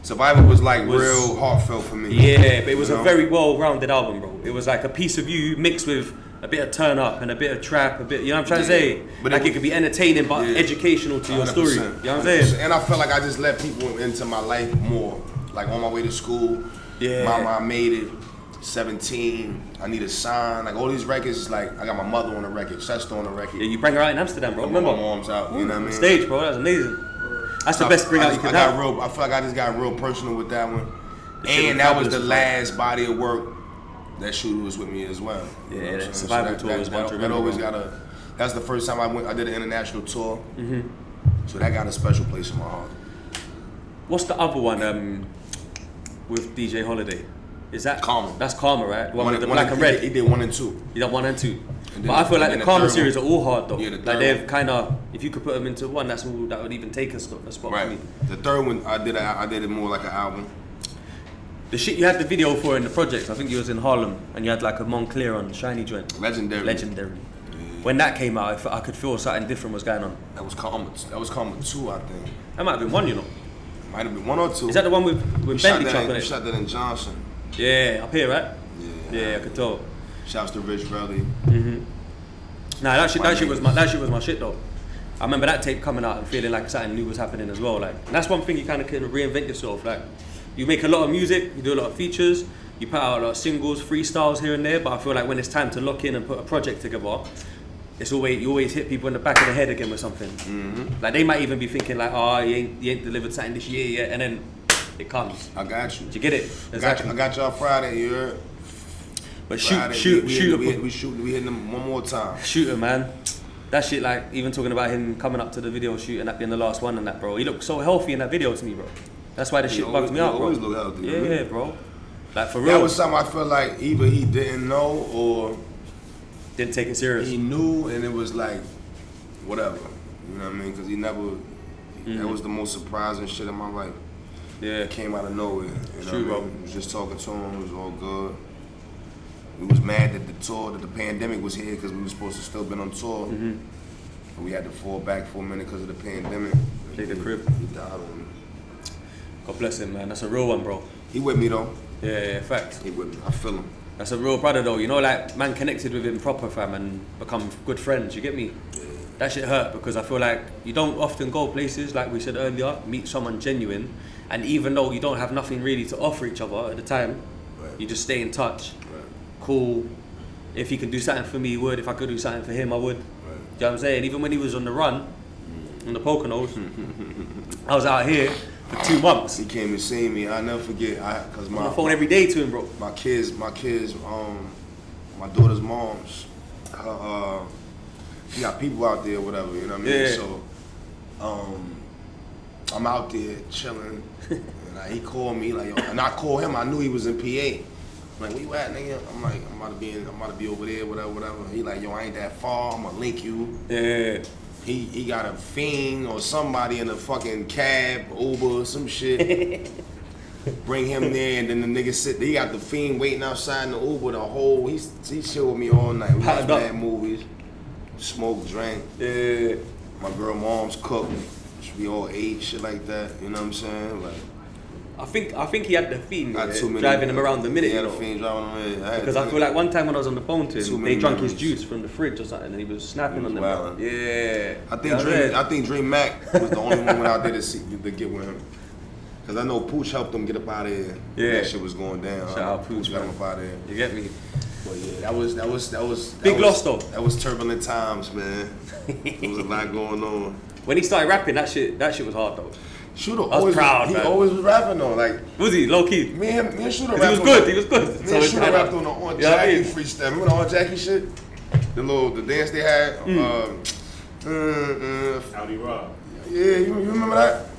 was real heartfelt for me. Yeah, but it was a very well-rounded album, bro. It was like a piece of you mixed with a bit of turn up and a bit of trap, a bit, you know what I'm trying to say? But like it could be entertaining but educational to your story. You know what I'm saying? And I felt like I just let people into my life more. Like on my way to school, Mama, I made it. 17, I need a sign. Like all these records, like I got my mother on the record, Chester on the record. Yeah, you bring her out in Amsterdam, bro. Remember? My mom's out. You know what I mean? Stage, bro. That's amazing. That's the best bring out you could have. I feel like I just got real personal with that one. And that was the last body of work that Shooter was with me as well. Yeah, that survival tour was one to remember. That always got a. That's the first time I did an international tour. So that got a special place in my heart. What's the other one with DJ Holiday? Is that Karma? That's Karma, right? The one with the black and red. He did 1 and 2. He did 1 and 2. But I feel like the Karma series are all hard though. Yeah, like they've kind of, if you could put them into one, that's all that would even take a spot for me. The third one, I did it more like an album. The shit you had the video for in the project, I think you was in Harlem, and you had like a Montclair on Shiny joint. Legendary. Yeah. When that came out, I could feel something different was going on. That was Karma 2, I think. That might have been 1, you know. Might have been 1 or 2. Is that the one with Bentley chopping it? You shot that in Johnson. Yeah, up here, right? Yeah, I could tell. Shouts to Rich Relly. Nah, that shit was my shit though. I remember that tape coming out and feeling like something new was happening as well. Like, and that's one thing you kind of can reinvent yourself. Like, you make a lot of music, you do a lot of features, you put out a lot of singles, freestyles here and there. But I feel like when it's time to lock in and put a project together, you always hit people in the back of the head again with something. Like they might even be thinking like, oh, you ain't delivered something this year yet, and then it comes. I got you. Did you get it? Exactly. I got y'all Friday, you heard? But Friday, shoot. We hitting them one more time. Shooter, man. That shit, like, even talking about him coming up to the video shoot and that being the last one and that, bro. He looked so healthy in that video to me, bro. That's why the shit bugs me out, bro. Always look healthy. Yeah, bro. Like, for real. That was something I feel like either he didn't know or didn't take it serious. He knew and it was like, whatever. You know what I mean? Because he never, that was the most surprising shit in my life. Yeah. It came out of nowhere. You know True, what I mean? Was just talking to him, it was all good. We was mad that the pandemic was here because we were supposed to still been on tour. But we had to fall back for a minute because of the pandemic. Take the crib. He died on me. God bless him, man. That's a real one, bro. He with me though. Yeah, facts. He with me. I feel him. That's a real brother though. You know, like, man connected with him proper, fam, and become good friends. You get me? Yeah. That shit hurt because I feel like you don't often go places, like we said earlier, meet someone genuine, and even though you don't have nothing really to offer each other at the time, you just stay in touch. Cool. If he could do something for me, he would. If I could do something for him, I would. You know what I'm saying? Even when he was on the run, on the Poconos, I was out here for 2 months. He came and seen me. I'll never forget. Cause on the phone every day to him, bro. My kids, my daughter's moms, he got people out there, whatever, you know what I mean? Yeah. So, I'm out there chilling, and he called me, like, yo, and I called him, I knew he was in PA. I'm like, where you at, nigga? I'm like, I'm about to be over there, whatever. He like, yo, I ain't that far, I'm gonna link you. Yeah. He got a fiend or somebody in a fucking cab, Uber, some shit. Bring him there, and then the nigga sit there. He got the fiend waiting outside in the Uber the whole, he chilled with me all night. We watched bad movies, smoked, drank. Yeah. My girl mom's cooked. We all ate, shit like that, you know what I'm saying? Like, I think he had the fiend driving him around the minute. He had a fiend driving him around. Because I feel like one time when I was on the phone to him, they drunk his juice from the fridge or something, and he was snapping on them. Wow. Yeah. I think Dream Mac was the only one went out there to get with him. Because I know Pooch helped him get up out of here. Yeah. That shit was going down. Shout out Pooch got him up out of here. You get me? But yeah, that was big loss though. That was turbulent times, man. There was a lot going on. When he started rapping, that shit was hard though. Shooter I was proud, he man. always was rapping though. Like, was he low key? Me and Shooter rapped. He was good. Me and Shooter rapped on Jackie freestyle. Remember the on Jackie shit? The dance they had. Howdy Rob. Yeah, you remember that?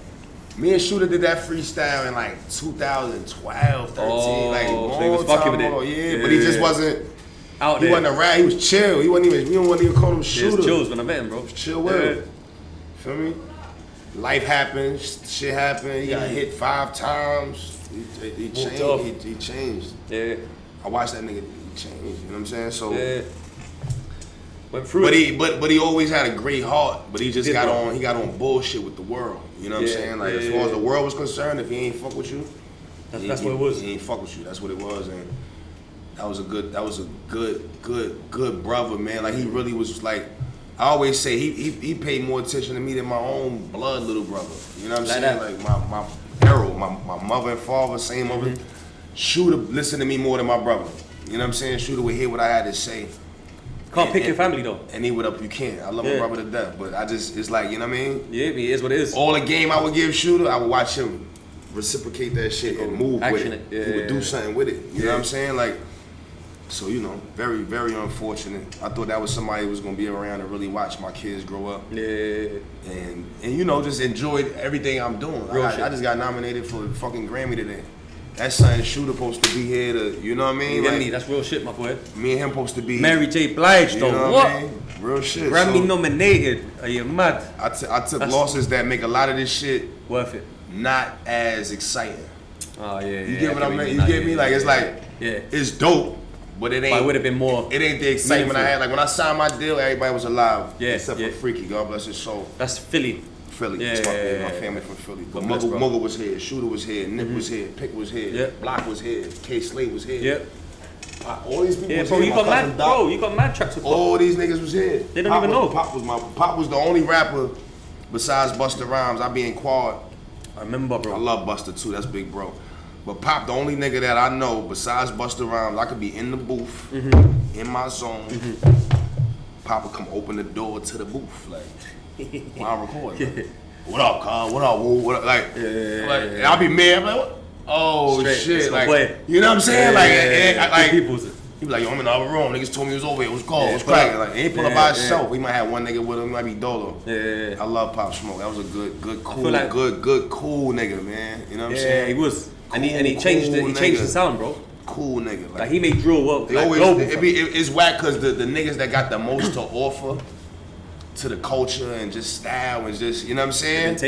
Me and Shooter did that freestyle in like 2012, 13. Like, so he was fucking with it. Yeah, but he just wasn't out there. He wasn't a rap. He was chill. We don't want to even call him Shooter. He was chills when I met him, bro. Chill with. Feel me? Life happened, shit happened. He got hit 5 times. He changed. He changed. Yeah. I watched that nigga. He changed. You know what I'm saying? So. Yeah. Went through it. But he always had a great heart. But he just got on bullshit with the world. You know what I'm saying? Like as far as the world was concerned, if he ain't fuck with you, that's what it was. He ain't fuck with you. That's what it was. And That was a good brother, man. Like he really was like, I always say he paid more attention to me than my own blood little brother. You know what I'm saying? Like my hero, my mother and father, same mother. Shooter listened to me more than my brother. You know what I'm saying? Shooter would hear what I had to say. Can't pick your family though. And he would up, you can't. I love my brother to death, but it's like, you know what I mean? Yeah, it is what it is. All the game I would give Shooter, I would watch him reciprocate that shit and move with it. Yeah, he would do something with it. You know what I'm saying? Like, so, you know, very, very unfortunate. I thought that was somebody who was going to be around to really watch my kids grow up. Yeah. And you know, just enjoyed everything I'm doing. I just got nominated for a fucking Grammy today. That son Shooter supposed to be here to, you know what I mean? You get me? That's real shit, my boy. Me and him supposed to be Mary J. Blige, though. You know what I mean? Real shit. Grammy nominated. Are you mad? I took losses that make a lot of this shit worth it. Not as exciting. Oh yeah. You get what I mean? You get me? Like it's like it's dope, but it ain't. But it would have been more. It ain't the excitement I had. Like when I signed my deal, everybody was alive. Yeah. Except for Freaky. God bless his soul. That's Philly. Yeah, my family from Philly. But Mugga was here, Shooter was here, Nip was here, Pick was here, Block was here, K Slade was here. Yep. All these people was bro, here. You got mad tracks with Pop. All these niggas was here. They don't even know. Pop was the only rapper besides Busta Rhymes. I be in quad. I remember, bro. I love Busta too, that's big bro. But Pop, the only nigga that I know besides Busta Rhymes, I could be in the booth, in my zone. Pop would come open the door to the booth, like, while I'm recording. Like, what up, Khan? What up, Wu? What up? Like, I'll be mad. I'm like, what? Oh, straight, shit. Like, you know what I'm saying? Like, he be like, yo, I'm in the other room. Niggas told me he was over here. It was cold. It was cracking. Like, he ain't pull up by himself. He might have one nigga with him. He might be Dolo. Yeah. I love Pop Smoke. That was a good, cool, cool nigga, man. You know what I'm saying? Yeah, he was. Cool, and he changed the sound, bro. Cool nigga. Like he made drill work. It's whack because the niggas that got the most to offer to the culture and just style and just, you know what I'm saying? They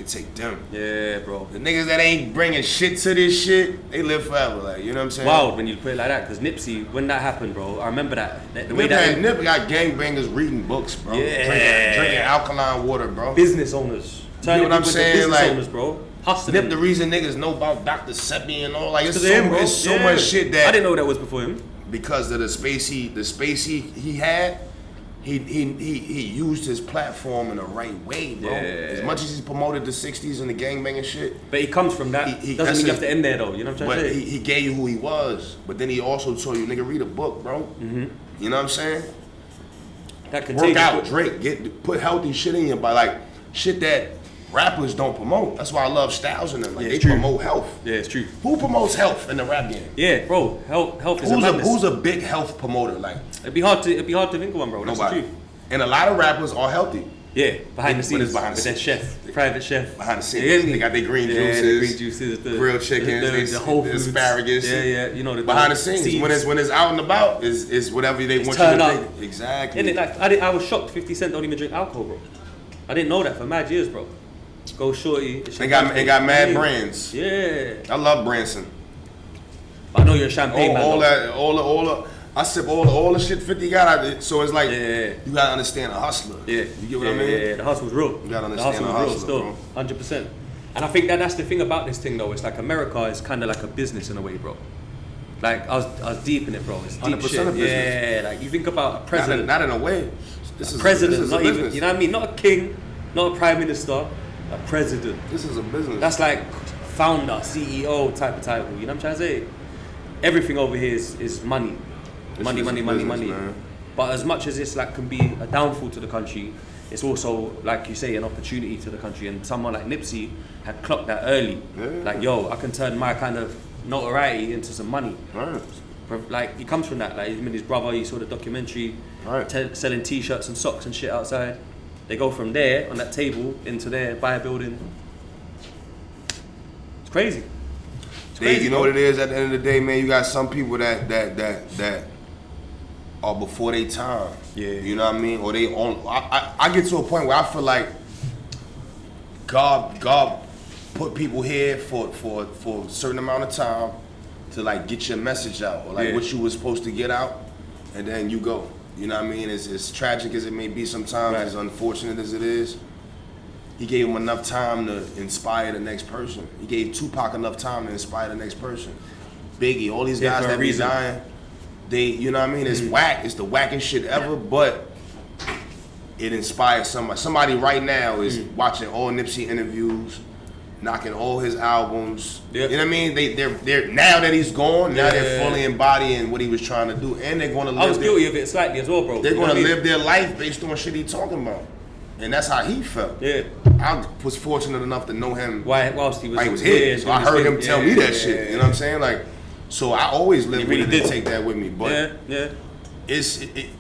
take them. Yeah, bro. The niggas that ain't bringing shit to this shit, they live forever. Like, you know what I'm saying? Wild when you put it like that, because Nipsey, when that happened, bro, I remember that. The way Nip got gangbangers reading books, bro. Yeah. Drinking alkaline water, bro. Business owners. You know what I'm saying? Business like, owners, bro. Hustling. Nip, the reason niggas know about Dr. Seppi and all, like, it's so much shit that I didn't know that was before him. Because of the space he had. He used his platform in the right way, bro. Yeah. As much as he promoted the 60s and the gangbanging shit. But he comes from that. Doesn't mean you have to end there, though. You know what I'm trying to say? But he gave you who he was. But then he also told you, nigga, read a book, bro. You know what I'm saying? That Work out, drink, put healthy shit in your body. Like, shit that rappers don't promote. That's why I love Styles and them. Like, they promote health. Yeah, it's true. Who promotes health in the rap game? Yeah, bro. Health is a madness. Who's a big health promoter? Like, it'd be hard to think of one, bro. That's nobody. The truth. And a lot of rappers are healthy. Yeah, behind the scenes. Behind the scenes. Chef, private chef. Behind the scenes. They got their green juices, the grilled chickens, the whole foods, asparagus. Yeah. You know, behind the scenes. When it's out and about, is whatever they want you to think. Exactly. And I was shocked 50 Cent don't even drink alcohol, bro. I didn't know that for mad years, bro. Go shorty. They got mad brands. Yeah. I love Branson. I know you're a champagne man. I sip all the shit 50 got out there. So it's like, you gotta understand a hustler. Yeah. You get what I mean? Yeah, the hustle's real. You gotta understand the hustler, still, 100%. And I think that's the thing about this thing, though. It's like America is kind of like a business in a way, bro. Like, I was deep in it, bro. It's deep 100% shit. of business. Yeah, like, you think about a president. Not in a way. This is not even, you know what I mean? Not a king, not a prime minister, a president. This is a business. That's like founder, CEO type of title. You know what I'm trying to say? Everything over here is money. Money. Man. But as much as it's like can be a downfall to the country, it's also, like you say, an opportunity to the country. And someone like Nipsey had clocked that early. Yeah. Like, yo, I can turn my kind of notoriety into some money. Right. Like, he comes from that. Like, him and his brother, you saw the documentary, selling t-shirts and socks and shit outside. They go from there, on that table, into there, buy a building. It's crazy. You know what it is at the end of the day, man? You got some people that are before their time. Yeah. You know what I mean? Or they own. I get to a point where I feel like God put people here for a certain amount of time to like get your message out, or like what you were supposed to get out, and then you go. You know what I mean? As tragic as it may be sometimes, as unfortunate as it is, he gave him enough time to inspire the next person. He gave Tupac enough time to inspire the next person. Biggie, all these guys that be dying, they, you know what I mean? It's whack. It's the wackest shit ever, but it inspires somebody. Somebody right now is watching all Nipsey interviews, knocking all his albums. Yep. You know what I mean? They're now that he's gone, now they're fully embodying what he was trying to do, and they're going to live. I was guilty of it slightly as well, bro. They're going to live their life based on shit he talking about, and that's how he felt. Yeah. I was fortunate enough to know him whilst he was here. So I heard him tell me that shit. You know what I'm saying? Like, so I always live with it and take that with me. But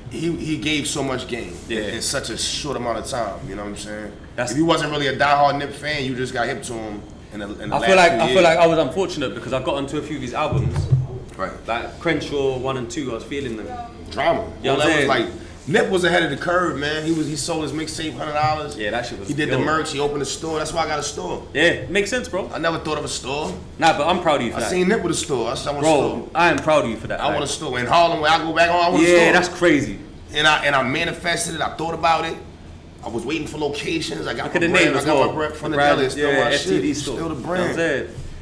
he gave so much game in such a short amount of time. You know what I'm saying? If you wasn't really a diehard Nip fan, you just got hip to him in the last few years. I feel like I was unfortunate because I got onto a few of his albums. Right. Like Crenshaw 1 and 2, I was feeling them. Drama. You know what I'm saying? Like, Nip was ahead of the curve, man. He sold his mixtape $100. Yeah, that shit was. He did the merch. He opened a store. That's why I got a store. Yeah, makes sense, bro. I never thought of a store. Nah, but I'm proud of you for that. I seen Nip with a store. I want a store. I am proud of you for that. I want a store in Harlem. Where I go back home, I want a store. Yeah, that's crazy. And I manifested it. I thought about it. I was waiting for locations. I got my brand. I got my brand from the deli. Still my shit. Store. Still the brand.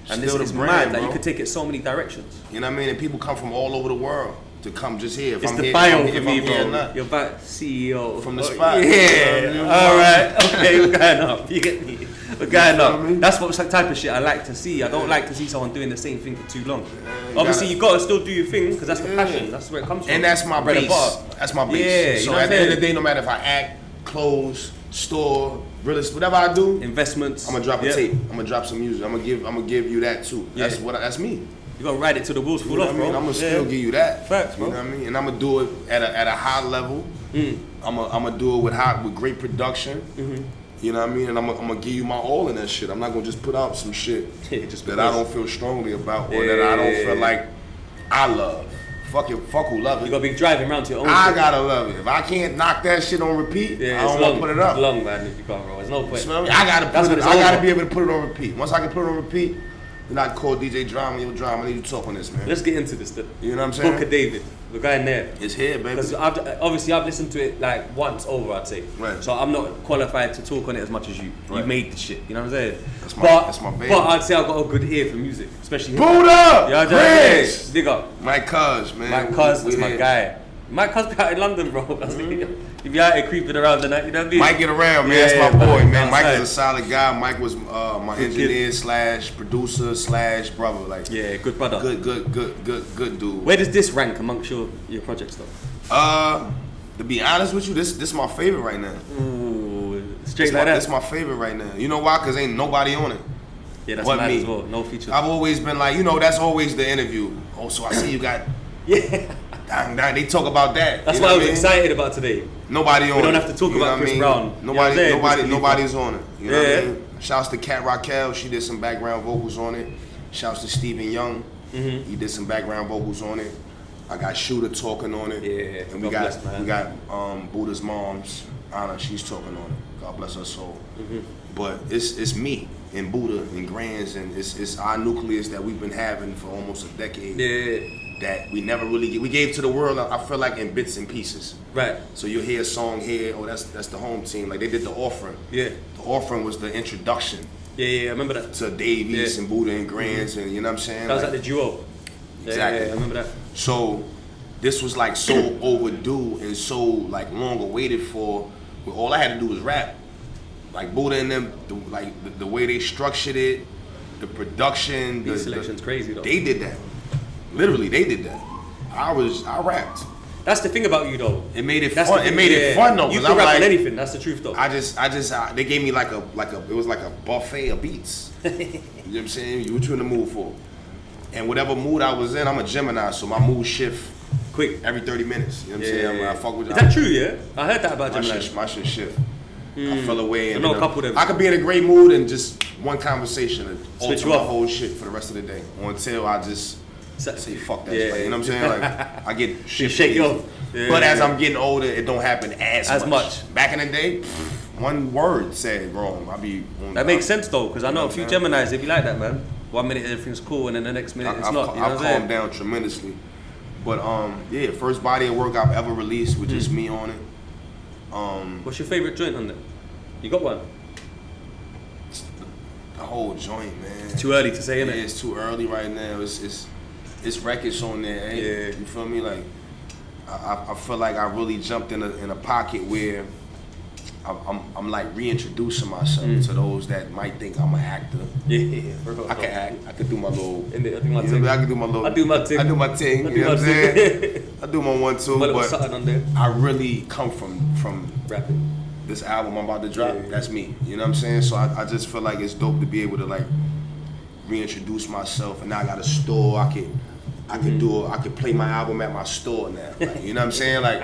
And this is mad. Like, you could take it so many directions. You know what I mean? And people come from all over the world to come just here. It's the bio for me, bro. You're back CEO. From the spot. Yeah. Alright. Okay, we're going up. You get me? We're going up. That's what type of shit I like to see. I don't like to see someone doing the same thing for too long. Obviously, you gotta still do your thing because that's the passion. That's where it comes from. And that's my base. That's my base. So at the end of the day, no matter if I act, clothes, store, real estate, whatever I do, investments. I'm gonna drop a tape. I'm gonna drop some music. I'm gonna give you that too. That's me. You gotta ride it till the wheels fall off, bro. I'm gonna still give you that. Facts, bro. You know what I mean? And I'm gonna do it at a high level. I'm gonna do it with great production. You know what I mean? And I'm gonna give you my all in that shit. I'm not gonna just put out some shit that I don't feel strongly about or that I don't feel like I love. Fuck who love it. You gotta be driving around to your own I gotta love it. If I can't knock that shit on repeat, I don't wanna put it up. It's long, man, if you can't roll. There's no point. I gotta be able to put it on repeat. Once I can put it on repeat, then I can call DJ Drama, yo Drama, I need you to talk on this, man. Let's get into this. You know what I'm saying? Book of David. The guy in there. It's here, baby. Because I've listened to it like once over, I'd say. Right. So I'm not qualified to talk on it as much as you. Right. You made the shit. You know what I'm saying? That's my baby. But I'd say I've got a good ear for music, especially Buda! Yeah, Grandz! Dig up. Mike Kuz, man. Mike Kuz, that's my guy. Mike Kuz be out in London, bro. You be out here creeping around the night, you know what I mean? Mike get around, man. That's my boy, man. Mike is a solid guy. Mike was my engineer / producer / brother. Like, yeah, good brother. Good dude. Where does this rank amongst your project stuff? To be honest with you, this my favorite right now. Ooh, straight like that. This my favorite right now. You know why? Cause ain't nobody on it. Yeah, that's mad as well. No features. I've always been like, that's always the interview. Oh, so I see you got. Yeah. Dang, they talk about that. That's what I was excited about today. Nobody on it. We don't have to talk about Chris Brown. Nobody's on it. You know what I mean? Shouts to Kat Raquel. She did some background vocals on it. Shouts to Stephen Young. He did some background vocals on it. I got Shooter talking on it. Yeah. And we got Buda's mom's Anna. She's talking on it. God bless her soul. But it's me and Buda and Grandz, and it's our nucleus that we've been having for almost a decade. Yeah. That we never really we gave to the world. I feel like in bits and pieces. Right. So you'll hear a song here. Oh, that's the home team. Like they did the offering. Yeah. The offering was the introduction. Yeah, I remember that. To Davies and Buda and Grandz, and you know what I'm saying. That was like the duo. Exactly. Yeah, I remember that. So this was like so overdue and so like long awaited for. All I had to do was rap. Like Buda and them, the way they structured it, the production. Beat selection's crazy though. They did that. Literally, they did that. I rapped. That's the thing about you though. It made it fun. It made it fun though. You can rap on anything. That's the truth though. They gave me it was like a buffet of beats. You know what I'm saying? What you in the mood for? And whatever mood I was in, I'm a Gemini, so my mood shift quick every 30 minutes. You know what I'm saying? I fuck with. Is that true? Yeah, I heard that about Gemini. My shit shift. I fell away. And I know a couple of them. I could be in a great mood and just one conversation and switch alter my whole shit for the rest of the day, until I just say fuck that shit. Like, you know what I'm saying? Like I get shit. Shake off. But as I'm getting older, it don't happen as much. Back in the day, one word said wrong. That makes sense though, because I know a few Geminis, they be like that, man. 1 minute everything's cool, and then the next minute it's not. I've calmed down tremendously. But first body of work I've ever released with just me on it. What's your favorite joint on there? You got one? The whole joint, man. It's too early to say, innit? Yeah, it's too early right now. It's it's records on there. Eh? Yeah. You feel me? Like I feel like I really jumped in a pocket where I'm like reintroducing myself to those that might think I'm an actor. Yeah, I can act. I can do my little. I do my thing. I can do my little. I do my thing. I do my thing. You know what I'm saying? I do my 1, 2. But on there. I really come from Rapping. this album I'm about to drop. Yeah. That's me. You know what I'm saying? So I just feel like it's dope to be able to like reintroduce myself, and now I got a store. I could play my album at my store now. Like, you know what I'm saying? Like,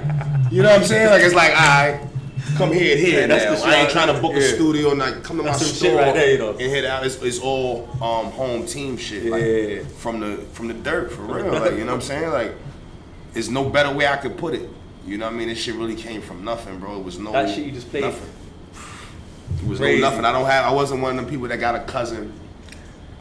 you know what I'm saying? Like it's like, alright, come here now. I ain't trying to book a studio and like come to my store right there, you know. and hit out. It's all home team shit. Like from the dirt for real. Like, you know what I'm saying? Like, there's no better way I could put it. You know what I mean? This shit really came from nothing, bro. It was no that shit you just played. Nothing. It was no nothing. I wasn't one of them people that got a cousin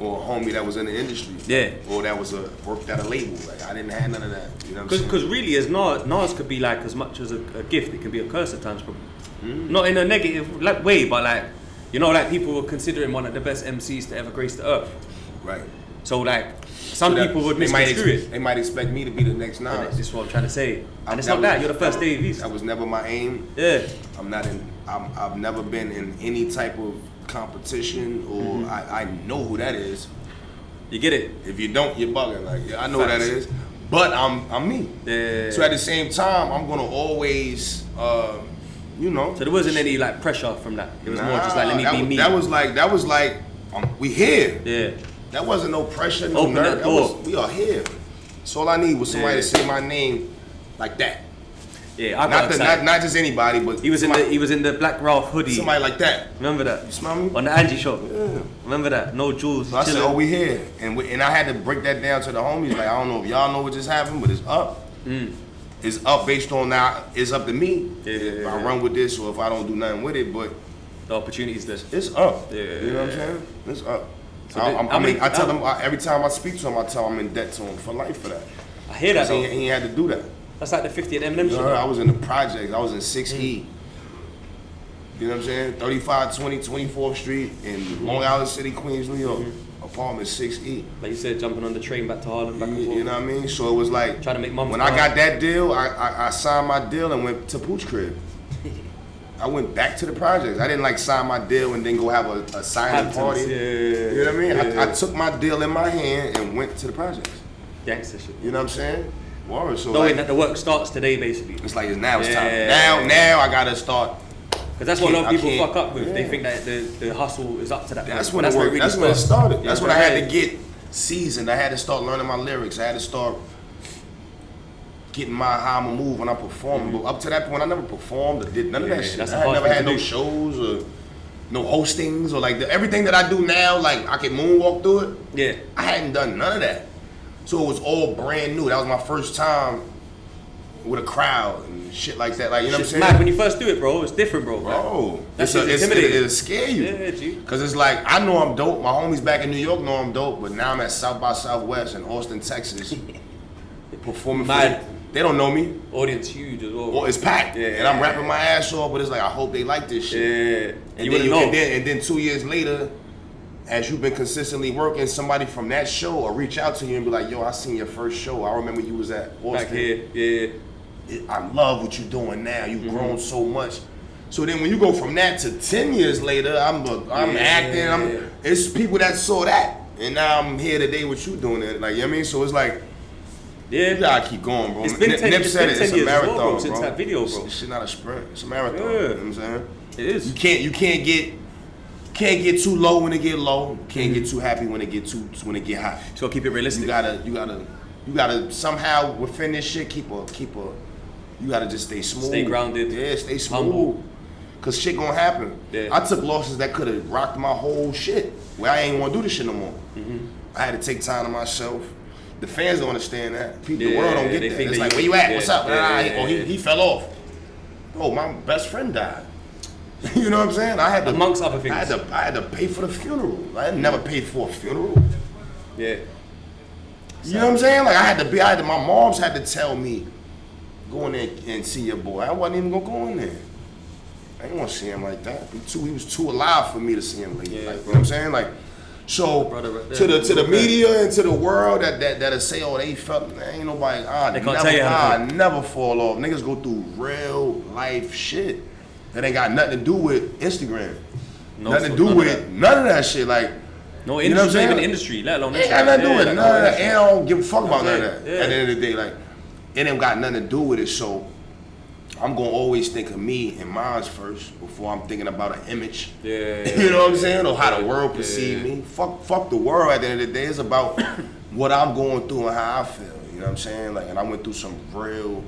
or a homie that was in the industry. Yeah. Or that was worked at a label. Like, I didn't have none of that. You know what I'm saying? Because really, as Nas could be like as much as a gift, it can be a curse at times, probably. Not in a negative like way, but like, you know, like people would consider him one of the best MCs to ever grace the earth. Right. So like, some people would misconstrue it. They might expect me to be the next Nas. This is what I'm trying to say. And it's not that. You're the first Davies. That was never my aim. Yeah. I've never been in any type of competition, or I know who that is. You get it? If you don't, you're bugging. Like, yeah, I know who that is, but I'm me. Yeah. So at the same time, I'm gonna always, you know. So there wasn't any like pressure from that. It was more just like, let me be me. That was like we here. Yeah. That wasn't no pressure, no Open nerve. that door. We are here. So all I need was somebody to say my name like that. Yeah, I got not just anybody, but he was in the Black Ralph hoodie. Somebody like that. Remember that? You smell me? On the Angie show. Yeah. Remember that? No jewels. So I said, we here, and I had to break that down to the homies. Like, I don't know if y'all know what just happened, but it's up. It's up based on now. It's up to me. If I run with this, or if I don't do nothing with it. But the opportunity's there. It's up. Yeah. You know what I'm saying? It's up. So I tell them every time I speak to him, I tell him I'm in debt to him for life for that. I hear that. He had to do that. That's like the 50 at Eminem shit. I was in the projects. I was in 6E. You know what I'm saying? 3520 24th Street in Long Island City, Queens, New York. Apartment 6E. Like you said, jumping on the train back to Harlem, back and forth. You know what I mean? So it was like, trying to make money. When I got that deal, I signed my deal and went to Pooch crib. I went back to the projects. I didn't like sign my deal and then go have a signing party. You know what I mean? I took my deal in my hand and went to the projects. GanGsta shit. You know what I'm saying? Word. So knowing that the work starts today, basically. It's like now it's time. Now I gotta start. Because that's what a lot of people fuck up with. They think that the hustle is up to that. That's when it worked. That's when it started. That's when I had to get seasoned. I had to start learning my lyrics. I had to start getting how I'ma move when I perform. But up to that point, I never performed or did none of that shit. I never had no shows or no hostings or like everything that I do now. Like I can moonwalk through it. Yeah. I hadn't done none of that. So it was all brand new. That was my first time with a crowd and shit like that. Like, you know what I'm saying? Mad. When you first do it, bro, it's different, bro. Bro, that's intimidating. It'll scare you. Yeah, G. Because it's like, I know I'm dope. My homies back in New York know I'm dope. But now I'm at South by Southwest in Austin, Texas. Performing for they don't know me. Audience huge as well. Well, it's packed. Yeah. And I'm rapping my ass off, but it's like, I hope they like this shit. Yeah. And then 2 years later, as you've been consistently working, somebody from that show will reach out to you and be like, yo, I seen your first show. I remember you was at Austin. Back here, yeah. I love what you're doing now. You've grown so much. So then when you go from that to 10 years later, I'm acting. It's people that saw that. And now I'm here today with you doing it. Like, you know what I mean? So it's like, you gotta keep going, bro. It's been 10 Nip said it's a marathon, bro, since that video, bro. It's not a sprint. It's a marathon. Yeah. You know what I'm saying? It is. You can't get too low when it get low. Can't get too happy when it get get hot. So keep it realistic. You gotta somehow within this shit keep a. You gotta just stay smooth. Stay grounded. Yeah, stay smooth. Humble. Cause shit gonna happen. Yeah. I took losses that could have rocked my whole shit. Where I ain't wanna do this shit no more. I had to take time to myself. The fans don't understand that. People, the world don't get that. It's like, where you at? What's up? He fell off. Oh, my best friend died. You know what I'm saying? I had to, amongst other things. I had to pay for the funeral. I had never paid for a funeral. Yeah. You know what I'm saying? Like my moms had to tell me, go in there and see your boy. I wasn't even gonna go in there. I didn't want to see him like that. He was too alive for me to see him like, you know what I'm saying? Like, So to the media and to the world that say, oh, they felt, ain't nobody. I never fall off. Niggas go through real life shit that ain't got nothing to do with Instagram. Nothing to do with none of that shit. Like, no industry, not even industry, let alone industry. Ain't got nothing to do with it. None of that. And I don't give a fuck about none of that. At the end of the day, like, it ain't got nothing to do with it. So I'm gonna always think of me and mine first before I'm thinking about an image. You know what I'm saying? Or how the world perceive me. Fuck the world. At the end of the day, it's about what I'm going through and how I feel. You know what I'm saying? Like, and I went through some real.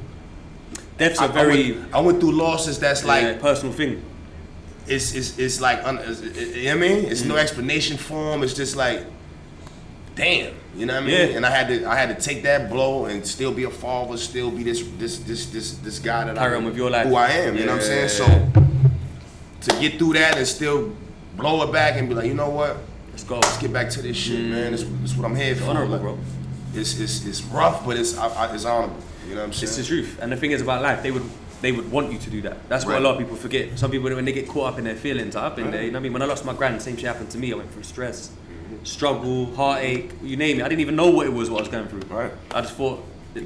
That's I went through losses. That's like personal thing. It's like, you know what I mean? It's no explanation for them. It's just like, damn, you know what I mean? And I had to take that blow and still be a father, still be this guy that who I am. You know what I'm saying? So to get through that and still blow it back and be like, you know what? Let's go. Let's get back to this shit, man. This what I'm here for. Honorable, like, bro. It's rough, but it's honorable. You know what I'm saying? It's the truth. And the thing is about life, they would want you to do that. That's what a lot of people forget. Some people, when they get caught up in their feelings, I've been there, you know what I mean? When I lost my grand, same shit happened to me. I went through stress, struggle, heartache, you name it. I didn't even know what it was, what I was going through. Right. I just thought,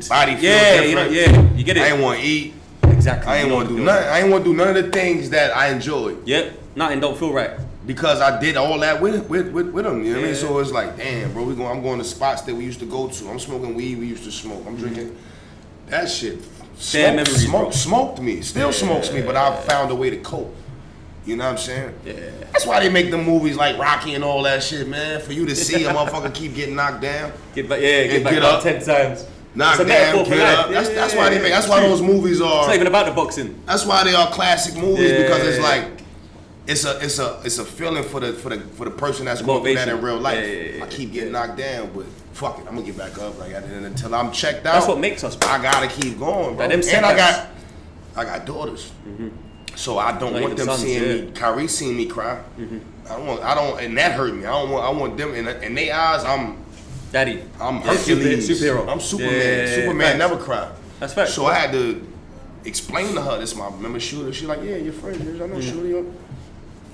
body feel different. You get it. I ain't want to eat. Exactly. I ain't want to do nothing. I ain't want to do none of the things that I enjoyed. Yep. Nothing don't feel right. Because I did all that with them, you know what I mean? So it's like, damn, bro, I'm going to spots that we used to go to. I'm smoking weed we used to smoke. I'm drinking that shit. Smoked me, still smokes me, but I found a way to cope. You know what I'm saying? Yeah. That's why they make the movies like Rocky and all that shit, man. For you to see a motherfucker keep getting knocked down, get back up 10 times, knock down, get up. That's why they make. That's why those movies are. It's not even about the boxing. That's why they are classic movies because it's like. It's a feeling for the person that's going through that in real life. I keep getting knocked down, but fuck it, I'm gonna get back up. Like until I'm checked out. That's what makes us. Bro. I gotta keep going, bro. And I got daughters, so I don't want them seeing me. Kyrie seeing me cry. I don't, and that hurt me. I want them in their eyes. I'm Daddy. I'm Hercules. Superhero. I'm Superman. Superman never cry. That's fact. So I had to explain to her. This my remember Shooter. She like, yeah, your friend. I know Shooter.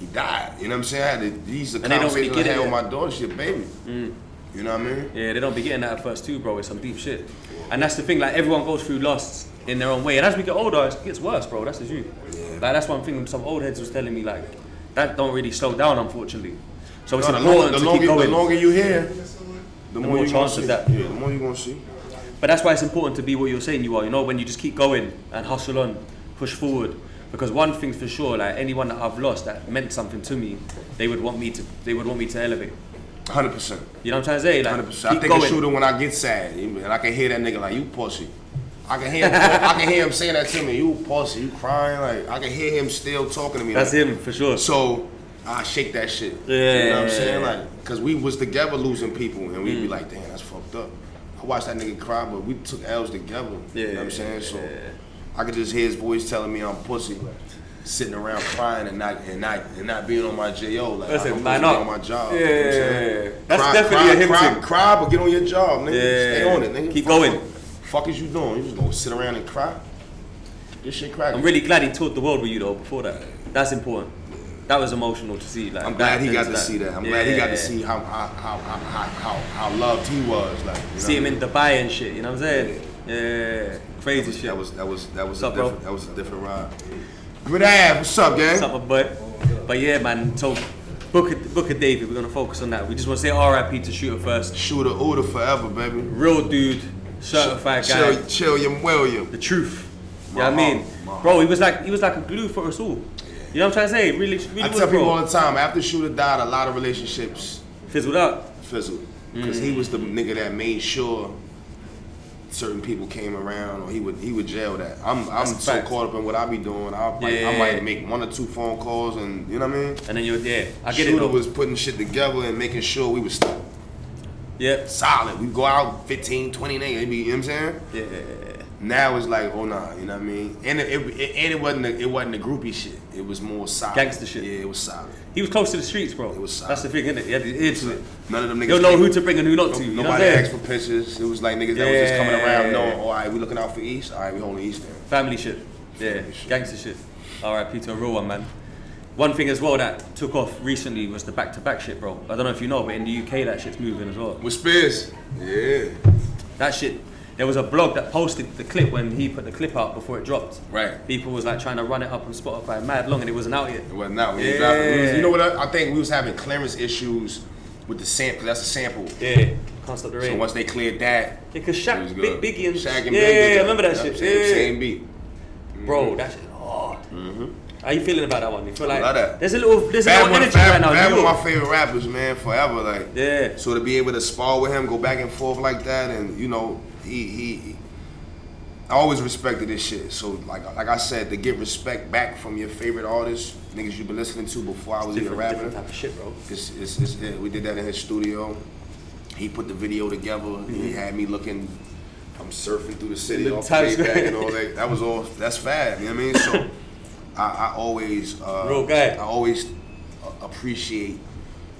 He died, you know what I'm saying? I had to, these are conversations I had with my daughter, she a baby. You know what I mean? Yeah, they don't be getting that at first too, bro. It's some deep shit. And that's the thing, like everyone goes through loss in their own way. And as we get older, it gets worse, bro. That's the truth. Yeah. Like that's one thing some old heads was telling me, like, that don't really slow down, unfortunately. So it's important to keep going. The longer you here, the more you chance of that. Yeah, the more you're gonna see. But that's why it's important to be what you're saying you are, you know, when you just keep going and hustle on, push forward. Because one thing's for sure, like anyone that I've lost that meant something to me, they would want me to elevate. 100%. You know what I'm trying to say? Like, 100%. I think a Shooter when I get sad, and I can hear that nigga like, you pussy. I can hear him saying that to me, you pussy, you crying. Like I can hear him still talking to me. That's like, him for sure. So I shake that shit. Yeah. You know what I'm saying? Like, cause we was together losing people, and we'd be like, damn, that's fucked up. I watched that nigga cry, but we took L's together. You know what I'm saying? So I could just hear his voice telling me I'm pussy, sitting around crying and not being on my JO. Like I'm supposed to be on my job. Yeah, you know what I'm saying? That's definitely a him thing. Cry, but get on your job, nigga. Stay on it, nigga. Keep going. Fuck is you doing? You just gonna sit around and cry? This shit cracking. I'm really glad he toured the world with you though. Before that, that's important. That was emotional to see. Like, I'm glad he got to see that. I'm glad he got to see how loved he was. Like, you see him in Dubai and shit. You know what I'm saying? Yeah, crazy shit. That was a different ride. Good ass. What's up, gang? What's up, but yeah, man. So Booker David, we're gonna focus on that. We just want to say R.I.P. to Shooter first. Shooter forever, baby. Real dude, certified guy. Chill, William. The truth. You know what I mean? Bro, he was like a glue for us all. You know what I'm trying to say? Really I tell people all the time, after Shooter died, a lot of relationships fizzled out. Because he was the nigga that made sure certain people came around, or he would jail that. I'm so caught up in what I be doing. I might make 1 or 2 phone calls, and you know what I mean? And then I get Shooter it. Shooter was putting shit together and making sure we was solid. We go out 15, 20 niggas, you know what I'm saying? Yeah. Now it's like, oh nah, you know what I mean? And it wasn't the groupie shit. It was more solid. GanGsta shit. Yeah, it was solid. He was close to the streets, bro. It was solid. That's the thing, isn't it? He had to into it. None of them niggas. You don't know who to bring and who not to. Nobody asked for pictures. It was like niggas that was just coming around knowing, all right, we looking out for East. All right, we holding East there. Family shit. Yeah, gangster shit. R.I.P. to a real one, man. One thing as well that took off recently was the back-to-back shit, bro. I don't know if you know, but in the UK that shit's moving as well. With Spears? Yeah. That shit, there was a blog that posted the clip when he put the clip out before it dropped. Right. People was like trying to run it up on Spotify mad long and it wasn't out yet. It wasn't out. You know what, I think we was having clearance issues with the sample, that's a sample. Yeah, Can't Stop the Rain. So once they cleared that, yeah, cause Shaq, Biggie and Shaq and Biggie. I remember that shit. Same beat. Bro, that shit hard. How you feeling about that one? You feel like I love that. there's a little energy right now. Fab one of my favorite rappers, man, forever. Like, yeah. So to be able to spar with him, go back and forth like that, and you know, he I always respected this shit. So like I said, to get respect back from your favorite artists, niggas you've been listening to before I was even rapping. Different type of shit, bro. We did that in his studio. He put the video together. He had me looking. I'm surfing through the city off the payback and all that. That was all. That's Fab. You know what I mean? So I always real guy. I always appreciate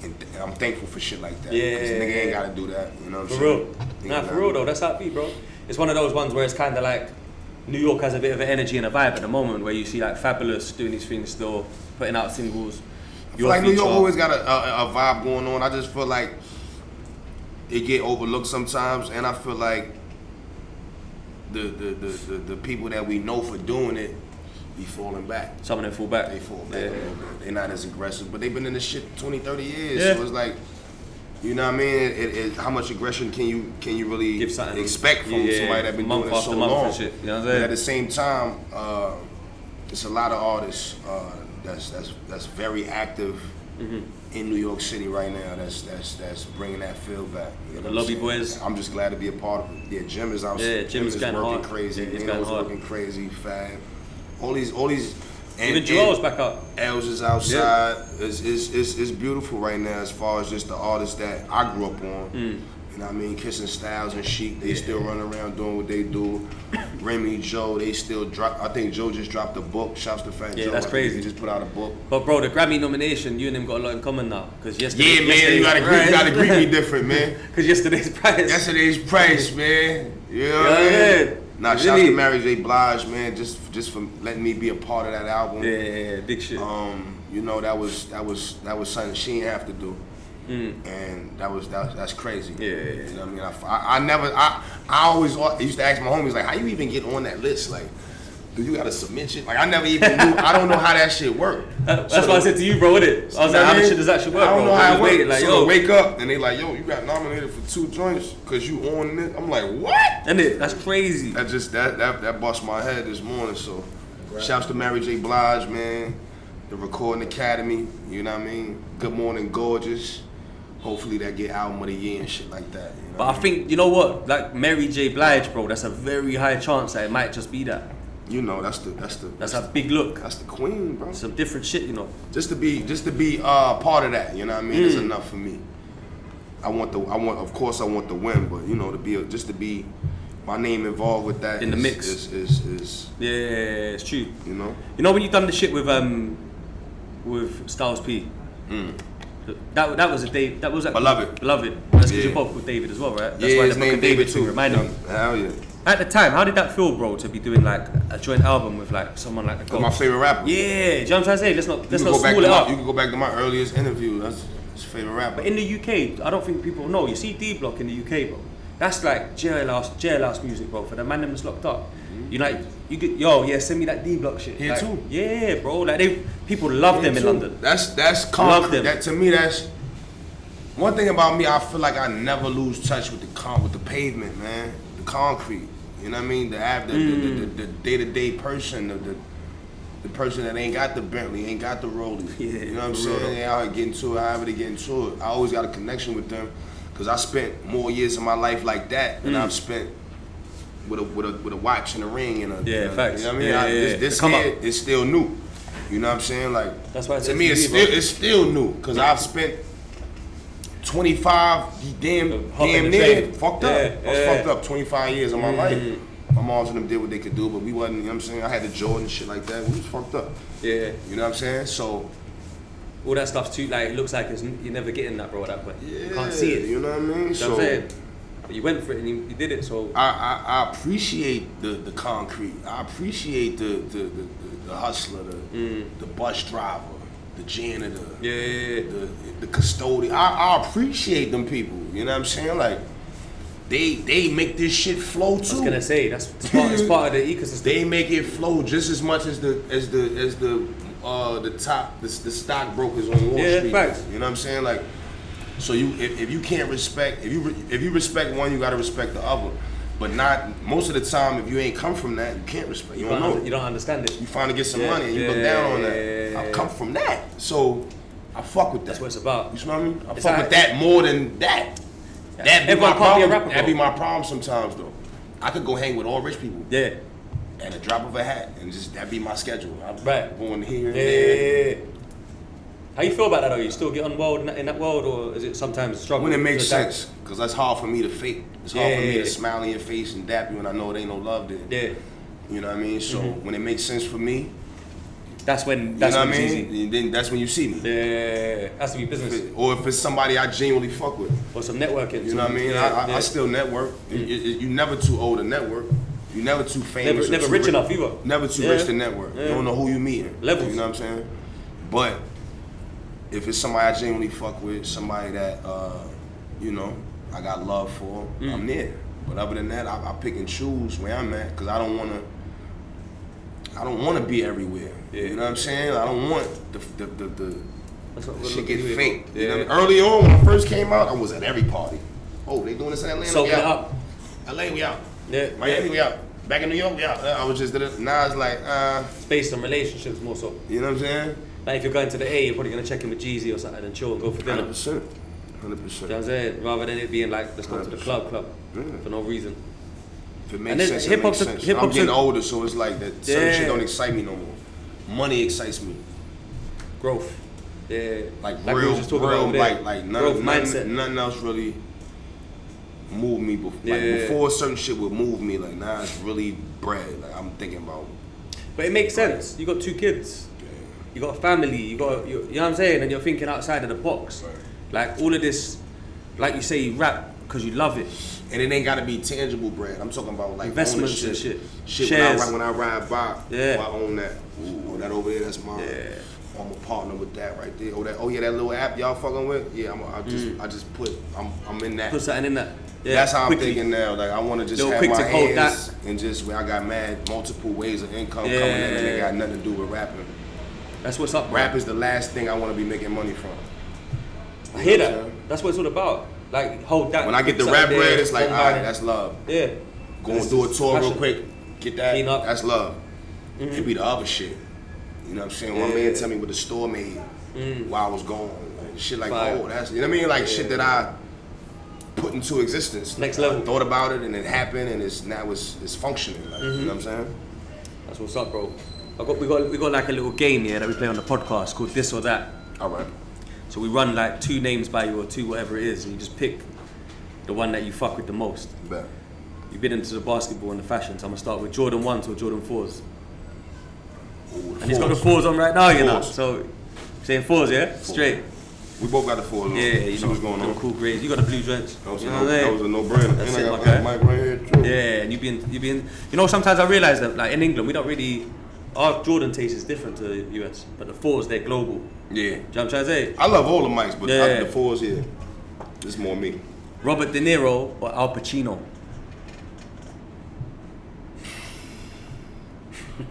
and I'm thankful for shit like that. Yeah. Because nigga ain't gotta do that. You know what I'm saying? For real. Nah, for real though. That's how it be, bro. It's one of those ones where it's kind of like New York has a bit of an energy and a vibe at the moment where you see like Fabulous doing these things still, putting out singles. I feel like New York always got a vibe going on. I just feel like it get overlooked sometimes, and I feel like the people that we know for doing it be falling back. Some of them fall back. They fall back a little bit. They're not as aggressive, but they've been in this shit 20, 30 years. Yeah. So it's like, you know what I mean? How much aggression can you really expect from somebody that been doing it so long? And shit, you know what I'm saying? But at the same time, it's a lot of artists that's very active in New York City right now. That's bringing that feel back. You know the Lobby Boys. I'm just glad to be a part of it. Yeah, Jim is out. Yeah, Jim is working hard. crazy. Yeah, he's working crazy. Fab. All these. And even Joel's back up. Els is outside. Yeah. It's beautiful right now as far as just the artists that I grew up on. You know what I mean? Kissing Styles and Chic, they still run around doing what they do. Remy, Joe, they still drop. I think Joe just dropped a book. Shouts to Fat Joe. Yeah, that's crazy. He just put out a book. But bro, the Grammy nomination, you and him got a lot in common now. Cause yesterday, you gotta greet me different, man. Cause yesterday's price, man. You know what I mean? Nah, shout out to Mary J. Blige, man, just for letting me be a part of that album. Yeah, big shit. You know, that was something she didn't have to do. And that's crazy. Yeah. You know what I mean? I always used to ask my homies, like, how you even get on that list? Like, do you gotta submit shit? Like, I never even knew. I don't know how that shit worked. That's what I said to you, bro, innit? I was like, how much shit does that shit work, bro? I don't know how it works. Like, so wake up and they like, yo, you got nominated for 2 joints because you on this. I'm like, what? Innit? That's crazy. That bust my head this morning. So, shouts to Mary J. Blige, man. The Recording Academy. You know what I mean? Good Morning Gorgeous. Hopefully that get album of the year and shit like that. You know but I think, you know what? Like Mary J. Blige, bro, that's a very high chance that it might just be that. You know, that's a big look. That's the queen, bro. Some different shit, you know. Just to be part of that, you know what I mean? Is enough for me. Of course I want the win, but you know, to be my name involved with that in the mix is yeah, it's true. You know when you done the shit with Styles P. That was Beloved. That's because you're both with David as well, right? That's why his name David too. Reminded me. Hell yeah. At the time, how did that feel, bro, to be doing like a joint album with like someone like the GOAT? My favorite rapper. Yeah, do you know what I'm trying to say? Let's not spool it up. You can go back to my earliest interview. That's his favorite rapper. But in the UK, I don't think people know. You see D Block in the UK, bro. That's like jailhouse music, bro. For the man them that's locked up. You like send me that D Block shit. Here like, too. Yeah, bro. Like people love them in London. That's concrete. That to me, that's one thing about me. I feel like I never lose touch with the pavement, man. The concrete. You know what I mean? The day-to-day person, the person that ain't got the Bentley, ain't got the Rollie. Yeah, you know what I'm saying? They out here getting to it, however they get into it. I always got a connection with them because I spent more years of my life like that than I've spent with a watch and a ring and a facts. You know what I mean? This here is still new. You know what I'm saying? Like that's why to me it's still new because I've spent 25 damn near fucked up. I was fucked up 25 years of my life. My moms and them did what they could do, but we wasn't, you know what I'm saying? I had the Jordan and shit like that. We was fucked up. Yeah. You know what I'm saying? So all that stuff too, like it looks like you're never getting that, bro, at that point. Yeah, you can't see it. You know what I mean? You know what I'm saying? But you went for it and you did it, so I appreciate the concrete. I appreciate the hustler, the bus driver, the janitor, the custodian. I appreciate them people. You know what I'm saying? Like they make this shit flow too. I was gonna say it's part of the ecosystem. They make it flow just as much as the stockbrokers on Wall Street. Facts. You know what I'm saying? Like, so if you can't respect, if you respect one, you gotta respect the other. But not most of the time. If you ain't come from that, you can't respect. You don't know. You don't understand it. You finally get some money and you look down on that. I come from that, so I fuck with that. That's what it's about. You know what I mean? I fuck with that more than that. That'd be my problem. That'd be my problem sometimes though. I could go hang with all rich people. Yeah. At a drop of a hat, and just that'd be my schedule. I'm going here and there. How you feel about that though? You still get on well in that world, or is it sometimes a struggle? When it makes sense, because that's hard for me to fake. It's hard for me to smile in your face and dap you, and I know it ain't no love there. Yeah. You know what I mean? So when it makes sense for me, that's when it's easy. Then that's when you see me. Yeah, has to be business. Or if it's somebody I genuinely fuck with. Or some networking. You know what I mean? I still network. You never too old to network. You never too famous. Never rich enough either. Never too rich to network. You don't know who you meeting. Levels. You know what I'm saying? But if it's somebody I genuinely fuck with, somebody that I got love for, I'm there. But other than that, I pick and choose where I'm at because I don't want to be everywhere. Yeah. You know what I'm saying? I don't want the shit get fake. Yeah. You know what I mean? Early on, when I first came out, I was at every party. Oh, they doing this in Atlanta? Soaking it up. LA, we out. Yeah. Miami, we out. Back in New York, we out. I was just now it's like it's based on relationships more so. You know what I'm saying? Like if you're going to the A, you're probably gonna check in with Jeezy or something and chill and go for dinner. 100%. You know what I'm saying? Rather than it being like, let's go to the club for no reason. If it makes sense, it makes sense. I'm getting older, so it's like that certain shit don't excite me no more. Money excites me. Growth. Yeah. Like real, like nothing else really moved me before. Like before certain shit would move me, like now it's really bread. Like I'm thinking about. But it makes sense. You got 2 kids. You got a family, you know what I'm saying, and you're thinking outside of the box. Right. Like all of this, like you say, you rap because you love it, and it ain't gotta be tangible bread. I'm talking about like investments and shit. Shares. When I ride by, I own that. Ooh, that over there, that's mine. Yeah. I'm a partner with that right there. That little app y'all fucking with. Yeah, I'm in that. Put something in that. Yeah, that's how I'm thinking now. Like I want to just have my hands and just I got multiple ways of income coming in, and it got nothing to do with rapping. That's what's up. Rap is the last thing I want to be making money from. I hear that. That's what it's all about. Like hold that. When I get the rap bread, it's like, alright, that's love. Yeah. Go and do a tour real quick. Get that. That's love. It be the other shit. You know what I'm saying? One man tell me what the store made while I was gone. Like, shit like, that's, you know what I mean? Like shit that I put into existence. Next level. I thought about it and it happened and it's functioning. Like, you know what I'm saying? That's what's up, bro. We got like a little game here that we play on the podcast called This or That. Alright. So we run like 2 names by you or 2 whatever it is, and you just pick the one that you fuck with the most. Bet. You've been into the basketball and the fashion, so I'm gonna start with Jordan 1s or Jordan 4s. And he's got the 4s on right now, you know. So saying 4s, yeah? Straight. We both got the 4s on. Yeah, you know what's going on. Cool grades. You got the blue joints. That was a no-brainer. That's and it, I got Mike right here too. Yeah, and you been. You know, sometimes I realize that like in England we don't really. Our Jordan taste is different to the US, but the 4s, they're global. Yeah. Do you know what I'm trying to say? I love all the mics, but the 4s here, this is more me. Robert De Niro or Al Pacino?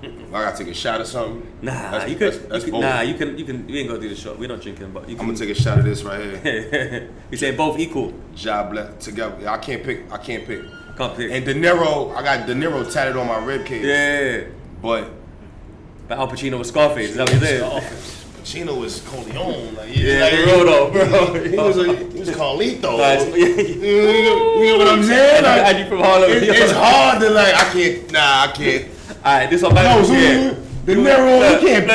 I gotta take a shot or something. Nah, you ain't gotta do the shot. We're not drinking, but you can. I'm gonna take a shot of this right here. We say both equal. Job left together. I can't pick. Can't pick. And De Niro, I got De Niro tatted on my ribcage. Yeah. But Al Pacino was Scarface. Is that what you said? Pacino was Corleone. Like, bro. He was Carlito. You know what I'm saying? And you from Harlem. It's hard to like. I can't. Alright, this one back. De Niro, we can't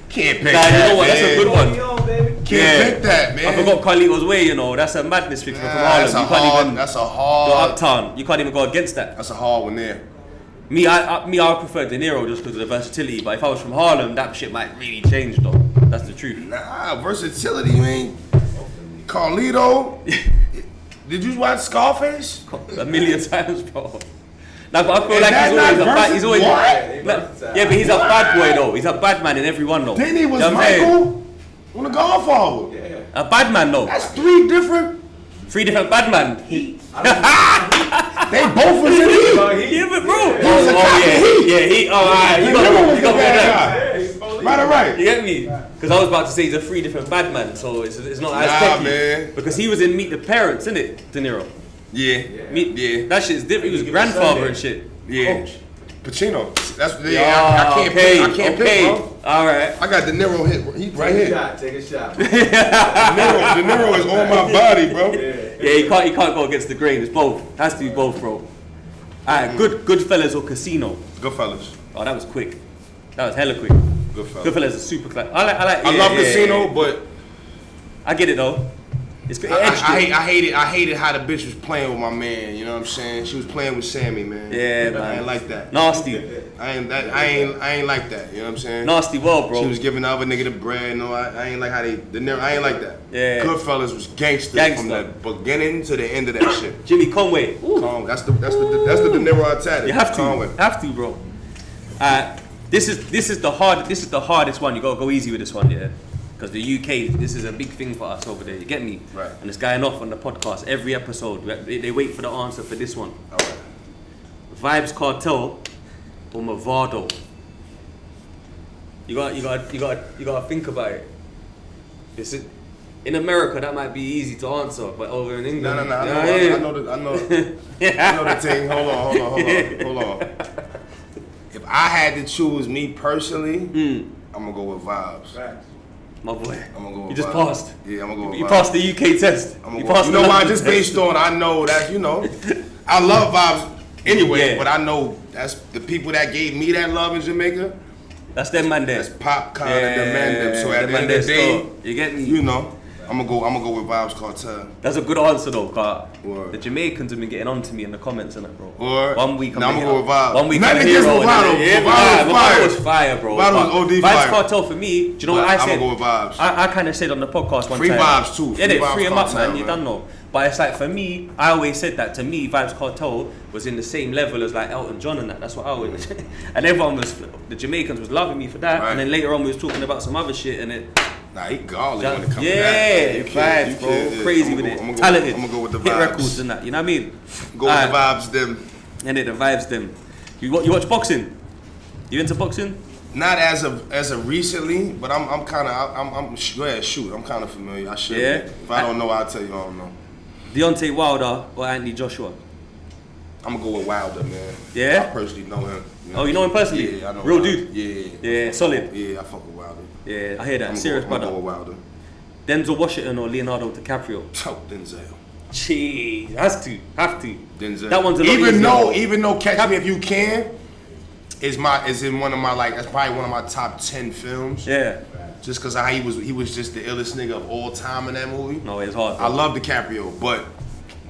pick that. You know what? That's a good one. Can't pick that, man. I forgot Carlito's way. You know, that's a madness fixture from Harlem. That's a hard. You're uptown. You can't even go against that. That's a hard one there. I prefer De Niro just because of the versatility. But if I was from Harlem, that shit might really change, though. That's the truth. Nah, versatility. You ain't Carlito. Did you watch Scarface? A million times, bro. Nah, but I feel Is like that he's always a not bad. He's always. What? Yeah, but he's a bad boy though. He's a bad man in everyone though. Then he was You know what I'm saying? Michael on the Godfather. Yeah. A bad man though. That's three different bad men. They both was in Heat. Yeah, but bro. Yeah, Heat. Oh, alright. You got that. Right. You get me? Because I was about to say he's a 3 different bad man, so it's not as techy. Man. Because he was in Meet the Parents, isn't it, De Niro? Yeah. That shit's different. He was grandfather and shit. Yeah. Coach. Pacino. That's I can't pick, bro. All right. I got De Niro hit. He's right here. Take a shot. De Niro is on my body, bro. Yeah, he can't go against the grain. It's both. Has to be both, bro. All right, Goodfellas or Casino? Goodfellas. Oh, that was quick. That was hella quick. Goodfellas is a super class. I love Casino, but I get it though. It's good. I hated how the bitch was playing with my man. You know what I'm saying? She was playing with Sammy, man. Yeah, man. I ain't like that. Nasty. I ain't like that. You know what I'm saying? Nasty world, bro. She was giving the other nigga the bread. No, I ain't like how I ain't like that. Yeah. Goodfellas was gangster from the beginning to the end of that shit. Jimmy Conway. That's the De Niro I tatted. You have to. Conway. Have to, bro. This is the hardest one. You gotta go easy with this one, yeah. Because the UK, this is a big thing for us over there. You get me? Right. And it's going off on the podcast every episode. They wait for the answer for this one. All right. Vibes Cartel or Movado? You gotta think about it. In America, that might be easy to answer, but over in England, No. I know the thing. Hold on. If I had to choose me personally, I'm gonna go with Vibes. Right. My boy. I'm gonna go with You just Vibes. passed. Yeah, I'm gonna go with You Vibes. passed the UK test. You know why? Just based on I know that I love Vibes anyway, Yeah. but I know that's the people that gave me that love in Jamaica. That's them man there. That's Pop, Con, and them man them. So at the end of the day, you get me? I'm gonna go with Vibes Cartel. That's a good answer though, cause Word. the Jamaicans have been getting on to me in the comments and that, bro. Word. 1 week I'm gonna go with Vibes. 1 week Nothing I'm against hero. Movado. Movado was fire, bro. Movado was OD Vibes fire. Cartel for me. Do you know what I said? I'm gonna go with Vibes. I kind of said on the podcast one Free time. Vibes too. Yeah, Vibes free them up, Cartel, man. You don't know. But it's like for me, I always said that to me, Vibes Cartel was in the same level as like Elton John and that. That's what I always. And everyone the Jamaicans was loving me for that. Right. And then later on we was talking about some other shit and it. Nah, he garlic when it comes to that. Yeah, vibes, bro. Crazy with it. Talented. I'm gonna go with the vibes. Hit records and that. You know what I mean? Go with the vibes, them. And the vibes, them. You watch boxing? You into boxing? Not as of recently, but I'm kind of go ahead, shoot. I'm kind of familiar. I should. Yeah. If I don't know, I'll tell you I don't know. Deontay Wilder or Anthony Joshua? I'm gonna go with Wilder, man. Yeah? I personally know him. Oh, you know him personally? Yeah, I know. Real Wilder. dude? Yeah. Yeah, solid. Yeah, I fuck with Wilder. Yeah, I hear that. I'm Serious gonna brother. go with Wilder. Denzel Washington or Leonardo DiCaprio? Oh, Denzel. Jeez, have to. Denzel. That one's a lot easier. Even though Catch Me If You Can is in one of my that's probably one of my top 10 films. Yeah. Just cause he was just the illest nigga of all time in that movie. No, it's hard. I love DiCaprio, but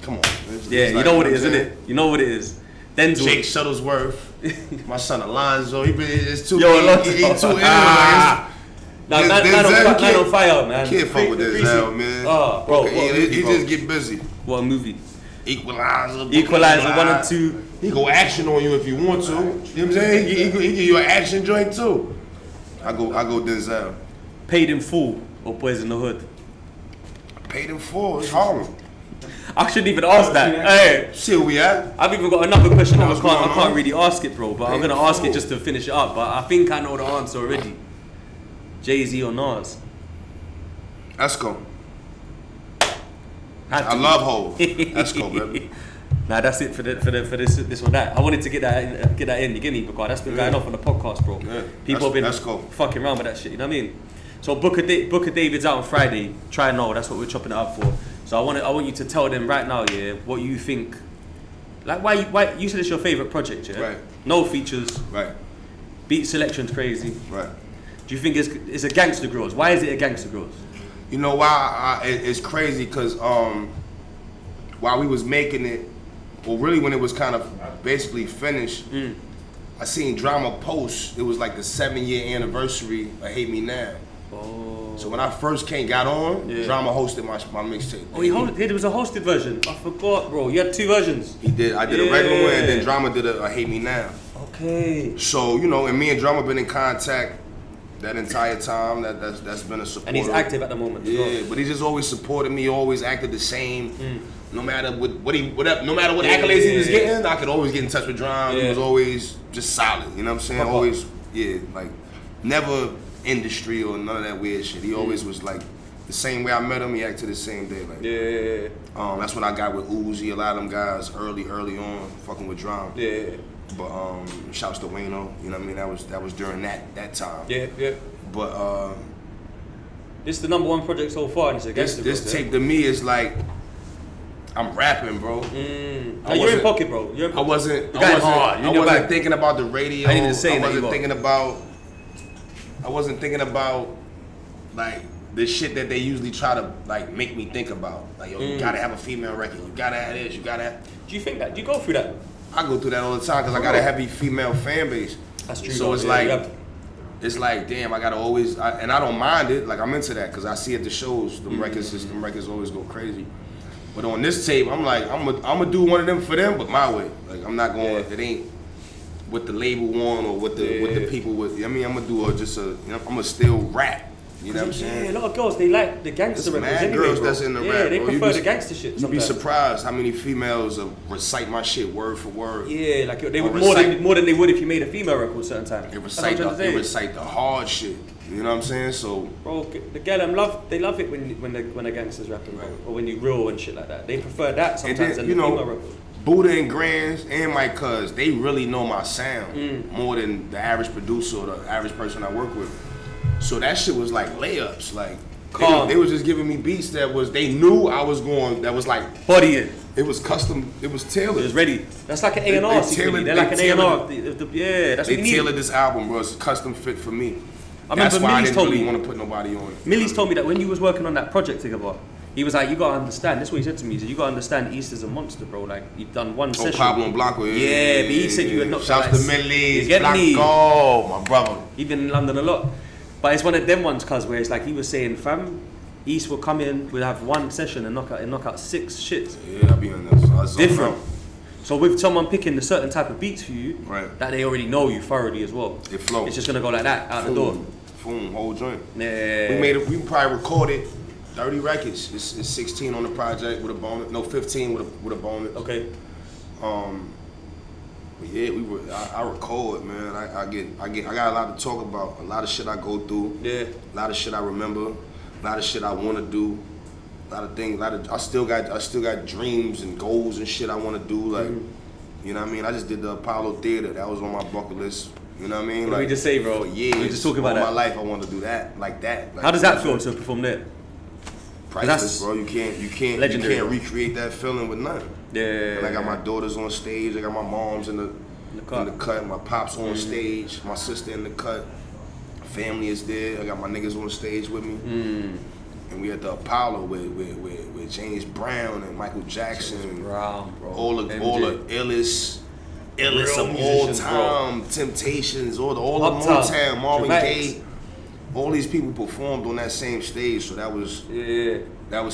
come on. Yeah, you know what it is, isn't it? You know what it is. Denzel. Jake Shuttlesworth, my son Alonzo. It's too. Alonzo. He too ill. Man on fire, man. Can't fuck with Denzel, man. Oh, bro. He just get busy. What a movie. Equalizer 1 and 2. He go action on you if you want to. You know what I'm saying? He give you an action joint too. I go Denzel. Paid in Full or Boys in the Hood? Paid in Full. It's Harlem. I shouldn't even ask that. Hey, see where we at? I've even got another question. I can't really ask it, bro. But I'm gonna ask it just to finish it up. But I think I know the answer already. Jay-Z or Nas? Let's go. I love Hov. Let's go, baby. Nah, that's it for this or that. I wanted to get that in. You get me? Because that's been going off on the podcast, bro. Yeah. People have been fucking around with that shit. You know what I mean? So Booker David's out on Friday. Try and know. That's what we're chopping it up for. So I want you to tell them right now, yeah, what you think. Like why you said it's your favorite project, yeah? Right. No features. Right. Beat selection's crazy. Right. Do you think it's a gangster grillz? Why is it a gangster grillz? You know why it's crazy? Because while we was making it, well, really when it was kind of basically finished, I seen Drama post. It was like the 7-year anniversary of Hate Me Now. Oh. So when I first got on, Drama hosted my mixtape. Oh, it was a hosted version. I forgot, bro. You had 2 versions. He did. I did a regular one, and then Drama did a Hate Me Now. Okay. So and me and Drama been in contact that entire time. That's been a support. And he's active at the moment. Yeah, but he just always supported me. Always acted the same. No matter what accolades he was getting, I could always get in touch with Drama. He was always just solid. You know what I'm saying? Always, like never industry or none of that weird shit. He always was like the same way I met him. He acted the same day. Like that's when I got with Uzi. A lot of them guys early on fucking with Drama. But shouts to Wayno, you know what I mean? That was during that time. But this is the #1 project so far, and it's a GanGsta. This tape to me is like I'm rapping, bro. Now you're in pocket, bro. I wasn't thinking about the radio. I didn't even say I wasn't thinking about like the shit that they usually try to like make me think about. Like, yo, you gotta have a female record. You gotta have this. You gotta have. Do you think that? Do you go through that? I go through that all the time because I got a heavy female fan base. That's true. So it's like, damn, I gotta always, and I don't mind it. Like I'm into that because I see at the shows, them records always go crazy. But on this tape, I'm like, I'm gonna do one of them for them, but my way. Like I'm not going. It ain't what the label want or what the people with. I mean, I'm gonna do I'm gonna still rap. You know what I'm saying? Yeah, a lot of girls, they like the gangster records anyway, girls bro. that's in the rap, Yeah, they bro. prefer the gangster shit sometimes. You'd be surprised how many females recite my shit word for word. Yeah, like they would more than they would if you made a female record certain time. They recite the hard shit. You know what I'm saying? So, bro, the girl they love it when the gangsters rapping, bro, or when you grill and shit like that. They prefer that sometimes than the female record. Buda and Grandz and Mike Kuz, they really know my sound more than the average producer or the average person I work with. So that shit was like layups, like they was just giving me beats they knew I was going, that was like bodying. It was custom, it was tailored. It was ready. That's like an A&R. They're like an A&R. That's they tailored this album, bro. It's a custom fit for me. That's why I didn't really want to put nobody on it. Millie's told me that when you was working on that project together, he was like, you gotta understand, this is what he said to me, he said, you gotta understand East is a monster, bro. Like, you've done one session. Pablo and Blanco, but he said you had not. Shouts to Millie's, Blanco, my brother. He's been in London a lot. But it's one of them ones, cuz, where it's like he was saying, fam, East will come in, we'll have one session and knock out 6 shits. Yeah, I'll be in there. So different. So with someone picking a certain type of beats for you, right, that they already know you thoroughly as well. It flows. It's just gonna go like that, out the door. Boom, whole joint. Yeah. We probably recorded 30 records. It's 16 on the project with a bonus. No, 15 with a bonus. Okay. But yeah, I record, man. I got a lot to talk about. A lot of shit I go through. Yeah. A lot of shit I remember. A lot of shit I want to do. A lot of things. I still got dreams and goals and shit I want to do. Like, you know what I mean? I just did the Apollo Theater. That was on my bucket list. You know what I mean? What did we just say, bro? Yeah. We just talking about that. All my life I want to do that, like that. Like, how does that feel to perform there? Priceless, bro. You can't recreate that feeling with nothing. Yeah. And I got my daughters on stage. I got my moms in the cut. My pops on stage. My sister in the cut. Family is there. I got my niggas on the stage with me. And we at the Apollo with James Brown and Michael Jackson. Brown, bro. All the illest of all time, bro. Temptations, all the Motown, Marvin Gaye. All these people performed on that same stage, so that was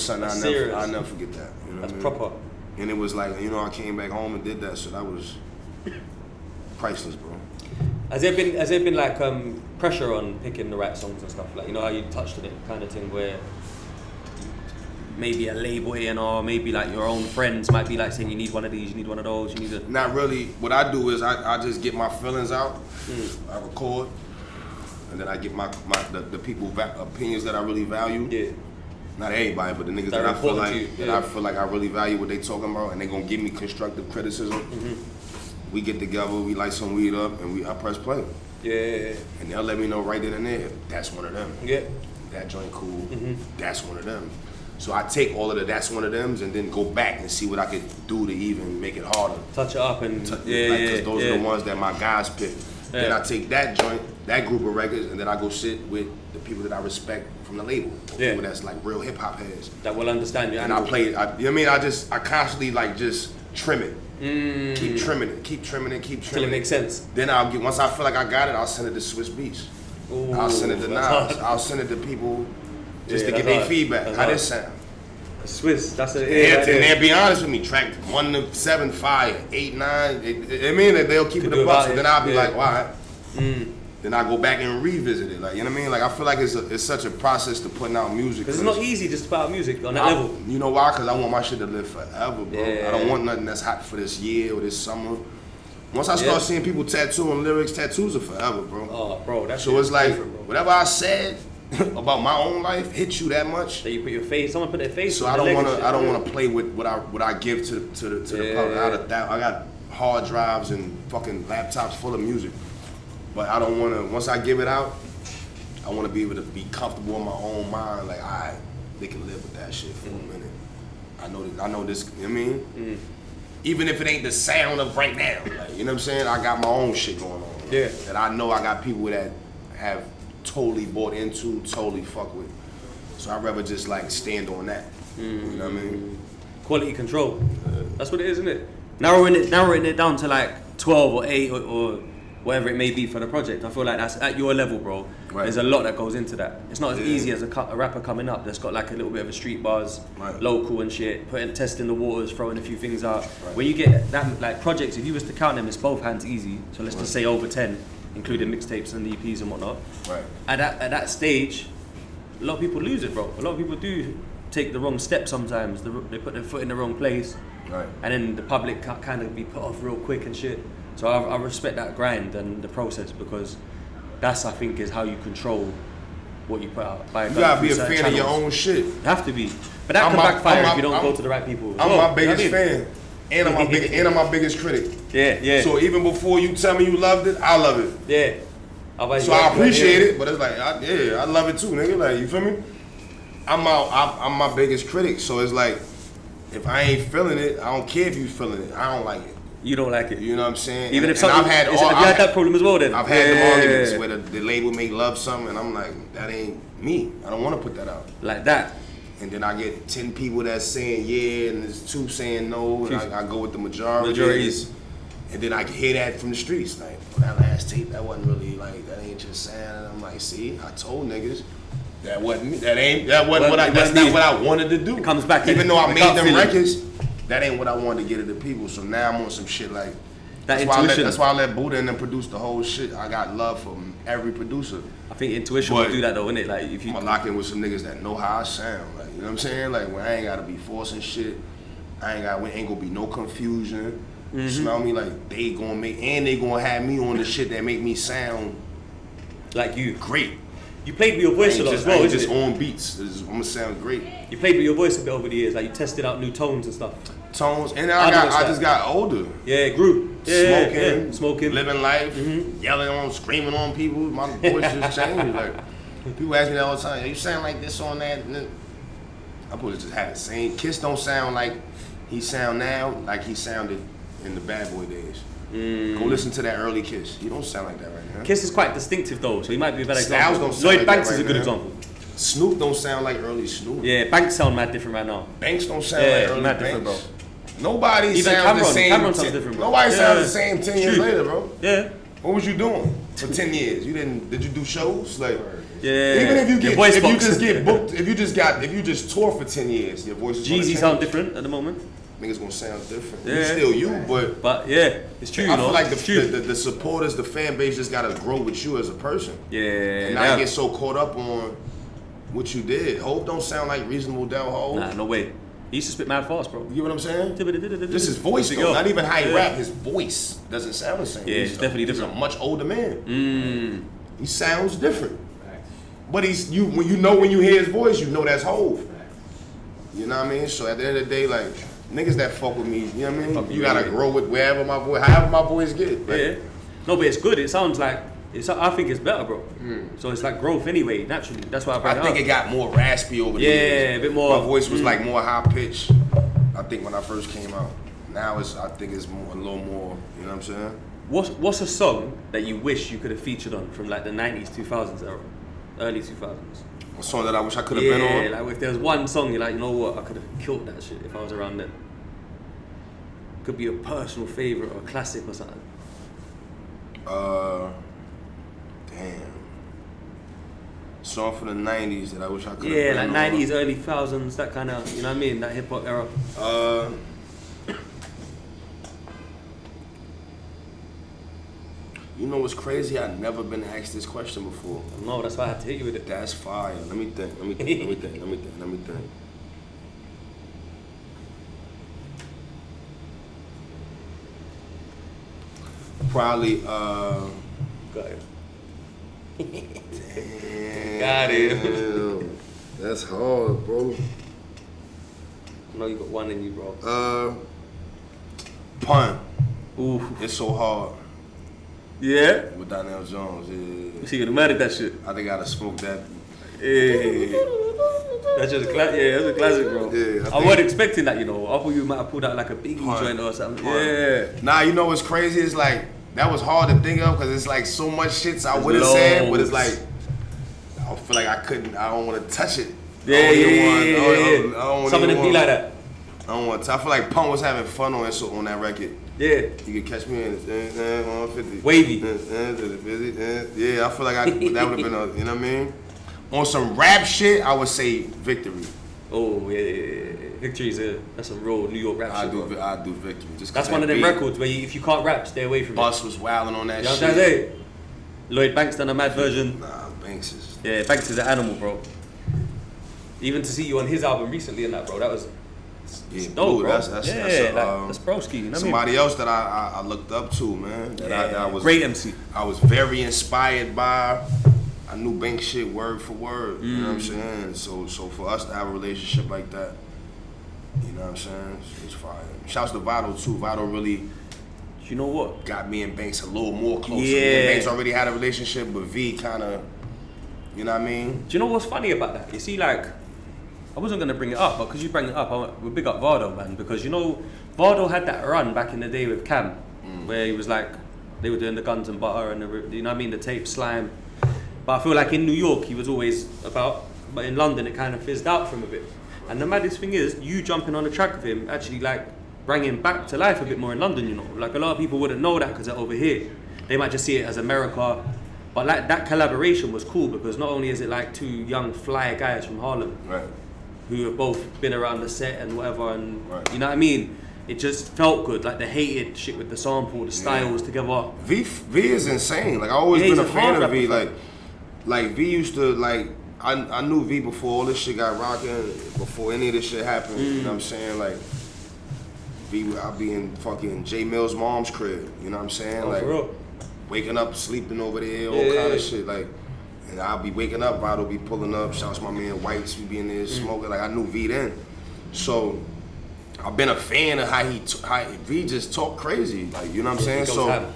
something I'll never forget that. You know That's what I mean? proper. And it was like, I came back home and did that, so that was priceless, bro. Has there been like pressure on picking the right songs and stuff? Like, you know how you touched on it, kind of thing, where maybe a label A&R, maybe like your own friends might be like saying you need one of these, you need one of those, you need a... Not really. What I do is I just get my feelings out. I record. And then I get the people's opinions that I really value. Yeah. Not everybody, but the niggas that I feel like I really value what they talking about, and they gonna give me constructive criticism. We get together, we light some weed up, and I press play. Yeah. And they'll let me know right then and there, that's one of them. Yeah. That joint cool. That's one of them. So I take all of that's one of them, and then go back and see what I could do to even make it harder. Touch it up and because those are the ones that my guys pick. Yeah. Then I take that joint, that group of records, and then I go sit with the people that I respect from the label. People that's like real hip hop heads. That will understand you. And I play, I constantly like just trim it. Keep trimming it. Till it makes sense. Then once I feel like I got it, I'll send it to Swiss Beats. I'll send it to Nas. I'll send it to people just to get their feedback. How this sound? Swiss, that's a and they'll be honest with me. Track 1 to 7, fire, 8, 9. I mean that they'll keep it a buck. So then I'll be like, all right. Then I go back and revisit it. Like, you know what I mean? Like, I feel like it's such a process to putting out music. Because it's not easy just to put out music on that level. You know why? Because I want my shit to live forever, bro. Yeah. I don't want nothing that's hot for this year or this summer. Once I start seeing people tattooing lyrics, tattoos are forever, bro. Oh, bro, that's so it's like whatever I said about my own life hits you that much. That you put your face. Someone put their face. So I don't want to play with what I give to the public. I got hard drives and fucking laptops full of music, but I don't want to. Once I give it out, I want to be able to be comfortable in my own mind. Like, all right, they can live with that shit for a minute. I know this. You know what I mean? Even if it ain't the sound of right now, like, you know what I'm saying? I got my own shit going on. Yeah. That I know I got people that have totally bought into, totally fuck with. So I'd rather just like stand on that. You know what I mean? Quality control. That's what it is, isn't it? Narrowing it down to like 12 or 8 or whatever it may be for the project. I feel like that's at your level, bro. Right. There's a lot that goes into that. It's not as easy as a rapper coming up that's got like a little bit of a street buzz, local and shit, testing the waters, throwing a few things out. Right. When you get that like projects, if you was to count them, it's both hands easy. So let's just say over 10, including mixtapes and EPs and whatnot. Right. At that stage, a lot of people lose it, bro. A lot of people do take the wrong step sometimes. They put their foot in the wrong place, right. And then the public kind of be put off real quick and shit. So I respect that grind and the process because that's, I think, is how you control what you put out. You gotta be a fan of your own shit. You have to be. But that can backfire if you don't go to the right people. I'm my biggest fan. And I'm my biggest critic. Yeah. So even before you tell me you loved it, I love it. Yeah. So I appreciate it, but it's like, I love it too, nigga. Like, you feel me? I'm my biggest critic. So it's like, if I ain't feeling it, I don't care if you feeling it. I don't like it. You don't like it. You know what I'm saying? Even if something, have you had that problem as well then? I've had them arguments where the label may love something and I'm like, that ain't me. I don't want to put that out. Like that. And then I get 10 people that's saying yeah and there's 2 saying no and I go with the majorities. And then I can hear that from the streets. Like, that last tape, that wasn't really like, that ain't your sound. And I'm like, see, I told niggas. That wasn't me. That's not what I wanted to do. It comes back. Even though I made them records, that ain't what I wanted to get to the people. So now I'm on some shit like that's why I let Buda and them produce the whole shit. I got love from every producer. I think intuition will do that though, innit? Like if you I'm lock in with some niggas that know how I sound. Like, you know what I'm saying? Like when I ain't gotta be forcing shit. Ain't gonna be no confusion. You smell me? Like they gonna have me on the shit that make me sound like you. Great. You played with your voice a lot as well, just on beats. I'm gonna sound great. You played with your voice a bit over the years, like you tested out new tones and stuff. And I just got older. Yeah, it grew. Smoking, living life, yelling screaming on people. My voice just changed. Like people ask me that all the time. You sound like this on that. And I'm supposed to just have the same. Kiss don't sound like he sound now, like he sounded in the Bad Boy days. Go listen to that early Kiss. You don't sound like that right now. Kiss is quite distinctive though, so he might be a better example. Lloyd Banks is a good example. Snoop don't sound like early Snoop. Yeah, Banks sound mad different right now. Banks don't sound like early mad Banks. Different, bro. Nobody even sounds the same. Cameron sounds different, bro. Nobody sounds the same 10 years later, bro. Yeah. What was you doing for 10 years? Did you do shows? Like, yeah. Even if you just tour for 10 years, your voice is gonna change. Jeezy sound different at the moment. Niggas gonna sound different. Yeah. It's still you, but yeah, it's true. I feel like the supporters, the fan base just gotta grow with you as a person. Yeah. And not get so caught up on what you did. Hope don't sound like Reasonable Doubt. Hope. Nah, no way. He used to spit mad fast, bro. You know what I'm saying? Just his voice, though. Not even how he rap. His voice doesn't sound the same. Yeah, it's definitely different. He's a much older man. He sounds different. But when you hear his voice, you know that's Hov. You know what I mean? So at the end of the day, like, niggas that fuck with me, you know what I mean? You gotta grow with however my voice get. Like, yeah. No, but it's good. It sounds like, I think it's better, bro. So it's like growth anyway, naturally. That's why I think it got more raspy over the years. Yeah, a bit more. My voice was like more high pitched, I think, when I first came out. Now I think it's a little more, you know what I'm saying? What's a song that you wish you could have featured on from like the 90s, 2000s era, early 2000s? A song that I wish I could have been on? Yeah, like if there was one song you're like, you know what, I could have killed that shit if I was around then. Could be a personal favorite or a classic or something. Damn. song from the 90s that I wish I could have. Yeah, like 90s, early 2000s, that kind of, you know what I mean? That hip hop era. You know what's crazy? I've never been asked this question before. No, that's why I had to hit you with it. That's fire. Let me think. Probably, Got it. damn. Got it. That's hard, bro. I know you got one in you, bro. Pun. Ooh. It's so hard. Yeah? With Donnell Jones, yeah. She gonna mad at that shit. I think I gotta smoke that. Yeah. That's just a classic. Yeah, that's a classic, bro. Yeah, I wasn't expecting that, you know. I thought you might have pulled out like a biggie Pun. joint or something. Pun. Yeah. Nah, you know what's crazy? It's like, that was hard to think of because it's like so much shit I would have said, but it's like, I feel like I don't want to touch it. Yeah. Something to be like that. I don't want to. I feel like Pun was having fun on that record. Yeah. You could catch me in 150. Wavy. Yeah, I feel like that would have been a, you know what I mean? On some rap shit, I would say Victory. Oh, yeah. Victory's that's a real New York rap shit, bro. I do Victory. Just That's one of them records where if you can't rap, stay away from Bus was wilding on that it. You know shit. what I'm saying? Lloyd Banks done a mad version. Nah, Banks is... Yeah, Banks is an animal, bro. Even to see you on his album recently and that, bro, that was... Yeah, dope, Blue, bro. that's broski, you know what I mean? somebody else that I looked up to, man. That I was great MC. I was very inspired by. I knew Banks shit word for word. You know what I'm saying? So for us to have a relationship like that, you know what I'm saying? It's fire. Shouts to Vado too. Vado really, You know what? got me and Banks a little more closer. Yeah. Me and Banks already had a relationship, but V kind of, you know what I mean? Do you know what's funny about that? You see, like, I wasn't going to bring it up, but because you bring it up, we'll big up Vado, man. Because, you know, Vado had that run back in the day with Cam, where he was like, they were doing the Guns and Butter and you know what I mean, the tape Slime. But I feel like in New York, he was always about, but in London, it kind of fizzed out for him a bit. And the maddest thing is, you jumping on the track with him actually, like, bring him back to life a bit more in London, you know. Like, a lot of people wouldn't know that because they're over here. They might just see it as America. But, like, that collaboration was cool because not only is it, like, two young, fly guys from Harlem, Right. who have both been around the set and whatever, and Right. you know what I mean? It just felt good, like the hated shit with the sample, the styles together. V is insane. Like I always been a fan of V. Like V used to like I knew V before all this shit got rocking, before any of this shit happened. You know what I'm saying? Like V, I'll be in fucking J Mill's mom's crib. You know what I'm saying? Oh, like for real? waking up, sleeping over there, all kind of shit. Like, and I'll be waking up, Vado be pulling up. Shouts my man Whites, we be in there smoking. Like I knew V then, so. I've been a fan of how V just talk crazy, like you know what I'm saying. So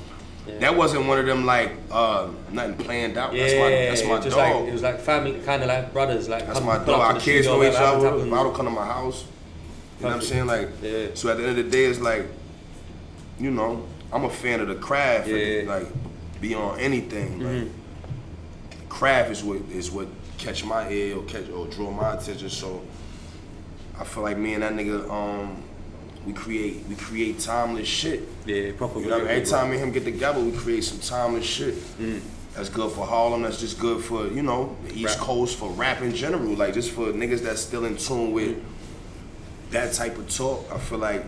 that wasn't one of them like nothing planned out. That's my just dog. Like, it was like family, kind of like brothers. Like that's my dog. Our kids know each other. Vado come to my house. You know what I'm saying? Like so at the end of the day, it's like, you know, I'm a fan of the craft. And, like beyond anything, like craft is what catch my ear or draw my attention. So. I feel like me and that nigga, we create timeless shit. Yeah, proper. You know what I mean? Every time me and him get together, we create some timeless shit. That's good for Harlem. That's just good for, you know, the East Coast, for rap in general. Like just for niggas that's still in tune with that type of talk. I feel like,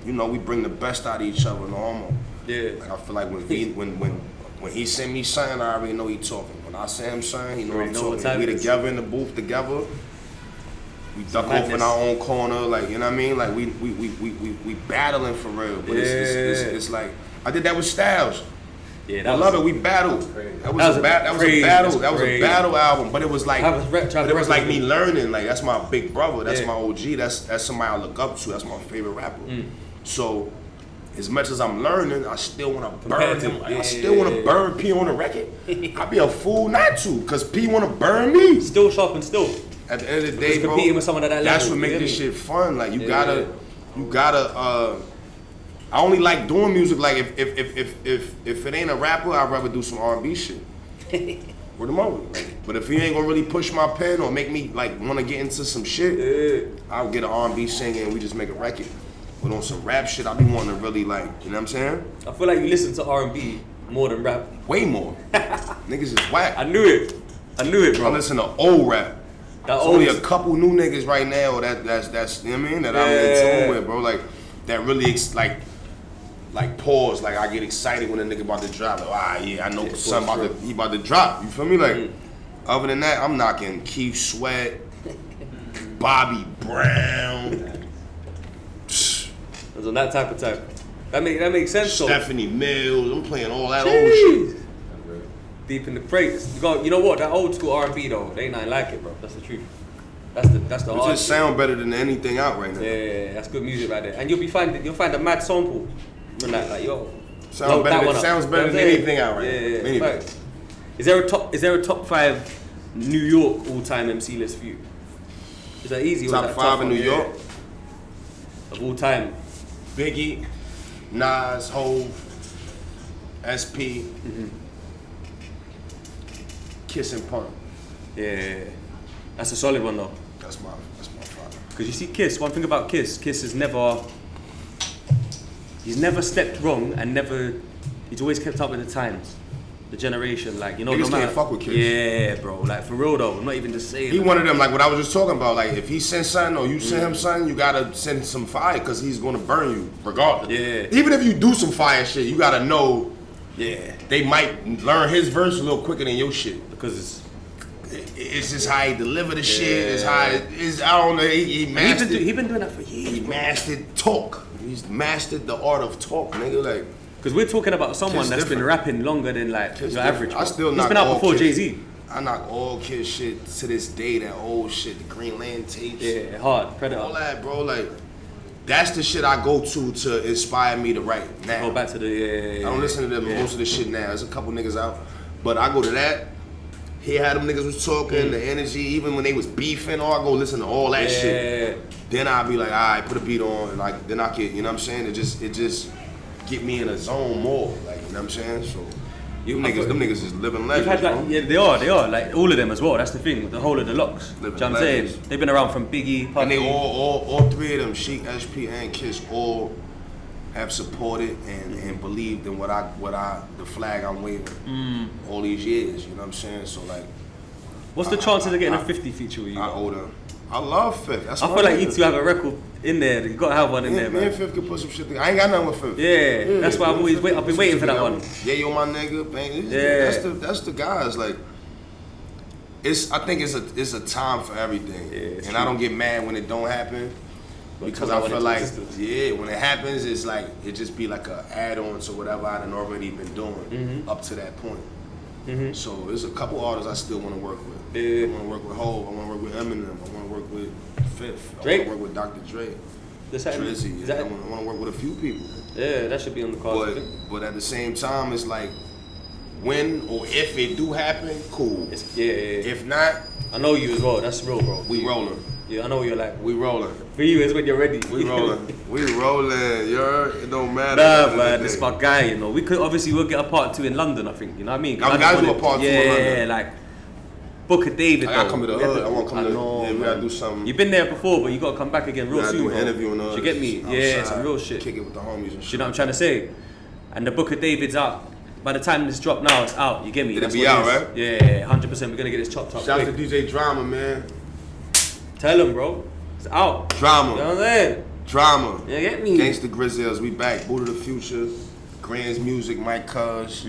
you know, we bring the best out of each other normal. Yeah. Like I feel like when he send me something, I already know he talking. When I send him something, he know I'm talking. We together in the booth together. We duck off in our own corner, like you know what I mean. Like we battling for real, but it's like I did that with Styles. Yeah, I love it. We battled. That was a battle album, but it was like me learning. Like that's my big brother. That's my OG. That's somebody I look up to. That's my favorite rapper. So as much as I'm learning, I still want to burn him. I still want to burn P on the record. I'd be a fool not to, cause P want to burn me. Still sharp and still. At the end of the day, bro, competing with someone at that that's level, what makes this shit fun. Like you gotta. I only like doing music. Like if it ain't a rapper, I'd rather do some R&B shit. Word of mouth. Like, but if he ain't gonna really push my pen or make me like want to get into some shit, I'll get an R&B singer and we just make a record. But on some rap shit, I be wanting to really like, you know what I'm saying? I feel like you listen to R&B more than rap. Way more. Niggas is whack. I knew it. I knew it, bro. I listen to old rap. There's old only a couple new niggas right now that's you know what I mean, that I'm in tune with, bro. Like that really like pause, like I get excited when a nigga about to drop. Like, yeah, I know something he about to drop. You feel me? Like other than that, I'm knocking Keith Sweat, Bobby Brown. It's on that type of time. That makes sense. Stephanie Mills. I'm playing all that old shit. Deep in the crates. You know what? That old school R&B though, they ain't nothing like it, bro. That's the truth. That's the hard. It just sound better than anything out right now. Yeah, that's good music right there. And you'll find a mad sample. Like yo, sounds better than anything out right now. Yeah. Is there a top 5 New York all-time MC list for you? Is that easy? Top 5 in New York of all time. Biggie, Nas, Hov, SP, Kiss and Pump. Yeah, that's a solid one though. That's my 5. Because you see Kiss, one thing about Kiss is he's never stepped wrong and he's always kept up with the times, the generation, like, you know. Niggas can't fuck with Kiss. Yeah, bro, like for real though, I'm not even just saying. He one of them, like what I was just talking about, like if he sends something or you send him something, you gotta send some fire because he's gonna burn you regardless. Yeah. Even if you do some fire shit, you gotta know. Yeah. They might learn his verse a little quicker than your shit. Because it's just how he deliver the shit. It's how I don't know. He mastered. He been doing that for years. He mastered talk. He's mastered the art of talk, nigga. Like, because we're talking about someone that's been rapping longer than like your average. I still He's been out before Jay-Z. I knock all Kiss shit to this day. That old shit, the Greenland tapes. Yeah, hard. Predator. All that, bro. Like, that's the shit I go to inspire me to write now. Go back to the I don't listen to most of the shit now. There's a couple niggas out, but I go to that. Hear how them niggas was talking, the energy, even when they was beefing, I go listen to all that shit. Then I'll be like, all right, put a beat on, and like then I get, you know what I'm saying? It just get me in a zone more, like, you know what I'm saying? So them niggas is living legends. Yeah, they are, like all of them as well. That's the thing, the whole of the locks. You know what I'm saying? They've been around from Biggie, Puffy. And they all 3 of them, Sheik, SP, and Kiss, all have supported and believed in the flag I'm waving all these years, you know what I'm saying? So like, what's the chances of getting a 50 feature with you? I love Fifth. I feel like you two have a record in there. You gotta have one in there, man. Me and Fifth can put some shit together. I ain't got nothing with Fifth. Yeah, that's why I've been waiting for that one. Yeah, yo, my nigga, man. That's the guys. Like, I think it's a time for everything, and true. I don't get mad when it don't happen. Because I feel like, when it happens, it's like, it just be like a add-on to whatever I done already been doing up to that point. So there's a couple artists I still want to work with. I want to work with Hov, I want to work with Eminem, I want to work with Fifth, Drake. I want to work with Dr. Dre, Drizzy. I want to work with a few people. Yeah, that should be on the card. But at the same time, it's like, when or if it do happen, cool. If not, I know you as well. That's real, bro. We rolling. Yeah, I know what you're like. We rolling. For you is when you're ready. We rolling. We rolling. It don't matter. Nah, man, this my guy. You know, we'll get a part 2 in London. I think. You know what I mean? I gotta do a part 2 in London. Yeah, like Booker David. I gotta come to the hood. I want to come to. Yeah, we gotta do something. You've been there before, but you gotta come back again real soon. Do an interview and you get me? Yeah, some real shit. Kick it with the homies and shit. You know what I'm trying to say? And the Booker David's out. By the time this drop now, it's out. You get me? It'll be out, right? Yeah, 100%. We're gonna get this chopped up. Shout out to DJ Drama, man. Tell him, bro. It's out. Drama. You know what I'm saying? Drama. Yeah, get me. GanGsta Grizzles, we back. Buda the Future. Grandz Mike Kuz.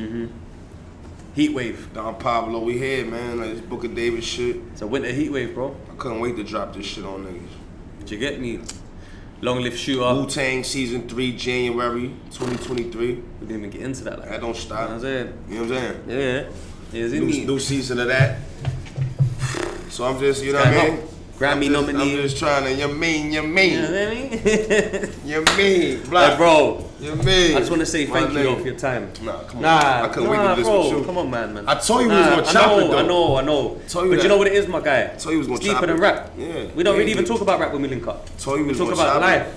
Heatwave. Don Pablo, we here, man. Like this Booker Davis shit. It's a winter heatwave, bro. I couldn't wait to drop this shit on niggas. Did you get me? Long Live Shooter. Wu Tang season 3, January 2023. We didn't even get into that. Like that don't stop. You know what I'm saying? You know what I'm saying? Yeah. New season of that. So I'm just, you know what I mean? Grammy nominee. I'm just trying to, you mean. You know what I mean? You mean, black. Hey, bro. You mean. I just want to say thank you for your time. Nah, come on. I couldn't wait to do this with you. Come on, man. I told you we was going to chop it, though. I know. But you know what it is, my guy? I told you we was going to chop it. Deeper than rap. Yeah. We don't really even talk about rap when we link up. Told you we was talk about life.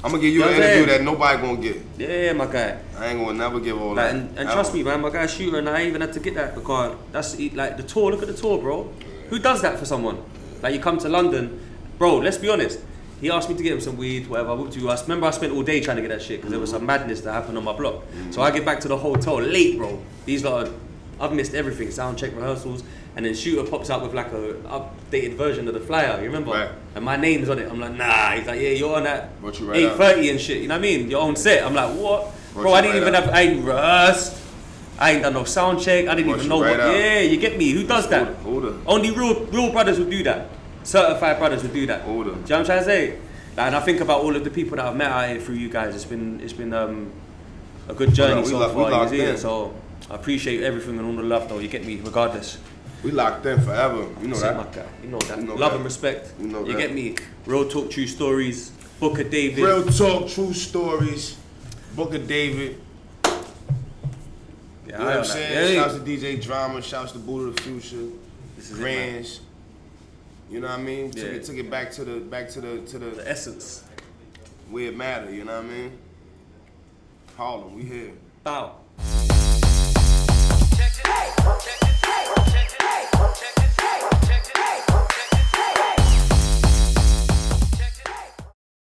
I'm going to give you an interview that nobody going to get. Yeah, my guy. I ain't going to never give all that. And trust me, man, my guy Shooter and I even had to get that because that's like the tour. Look at the tour, bro. Who does that for someone? Like you come to London, bro, let's be honest. He asked me to get him some weed, whatever. I remember I spent all day trying to get that shit because there was some madness that happened on my block. So I get back to the hotel late, bro. These lot are I've missed everything, sound check, rehearsals, and then Shooter pops out with like a updated version of the flyer, you remember? Right. And my name's on it. I'm like, nah. He's like, yeah, you're on that Brought you right 8:30 and shit. You know what I mean? Your own set. I'm like, what? Bro, I didn't even have. I ain't rehearsed. I ain't done no sound check. I didn't even know what. Yeah, you get me? Who does that? Buda. Only real brothers would do that. Certified brothers would do that. Buda. Do you know what I'm trying to say? Like, and I think about all of the people that I've met out here through you guys. It's been a good journey so far. So I appreciate everything and all the love, though. You get me? Regardless. We locked in forever. You know that. My guy. You know that. You know love that. and respect. You know you that. get me? Real talk, true stories. Book of David. Real talk, true stories. Book of David. Yeah, you know what I'm saying? Yeah. Shouts to DJ Drama. Shouts to Buda the Future. Grandz. You know what I mean? Yeah. Took it back to the essence. Where it matter. You know what I mean? Harlem, we here. Bow. Check it.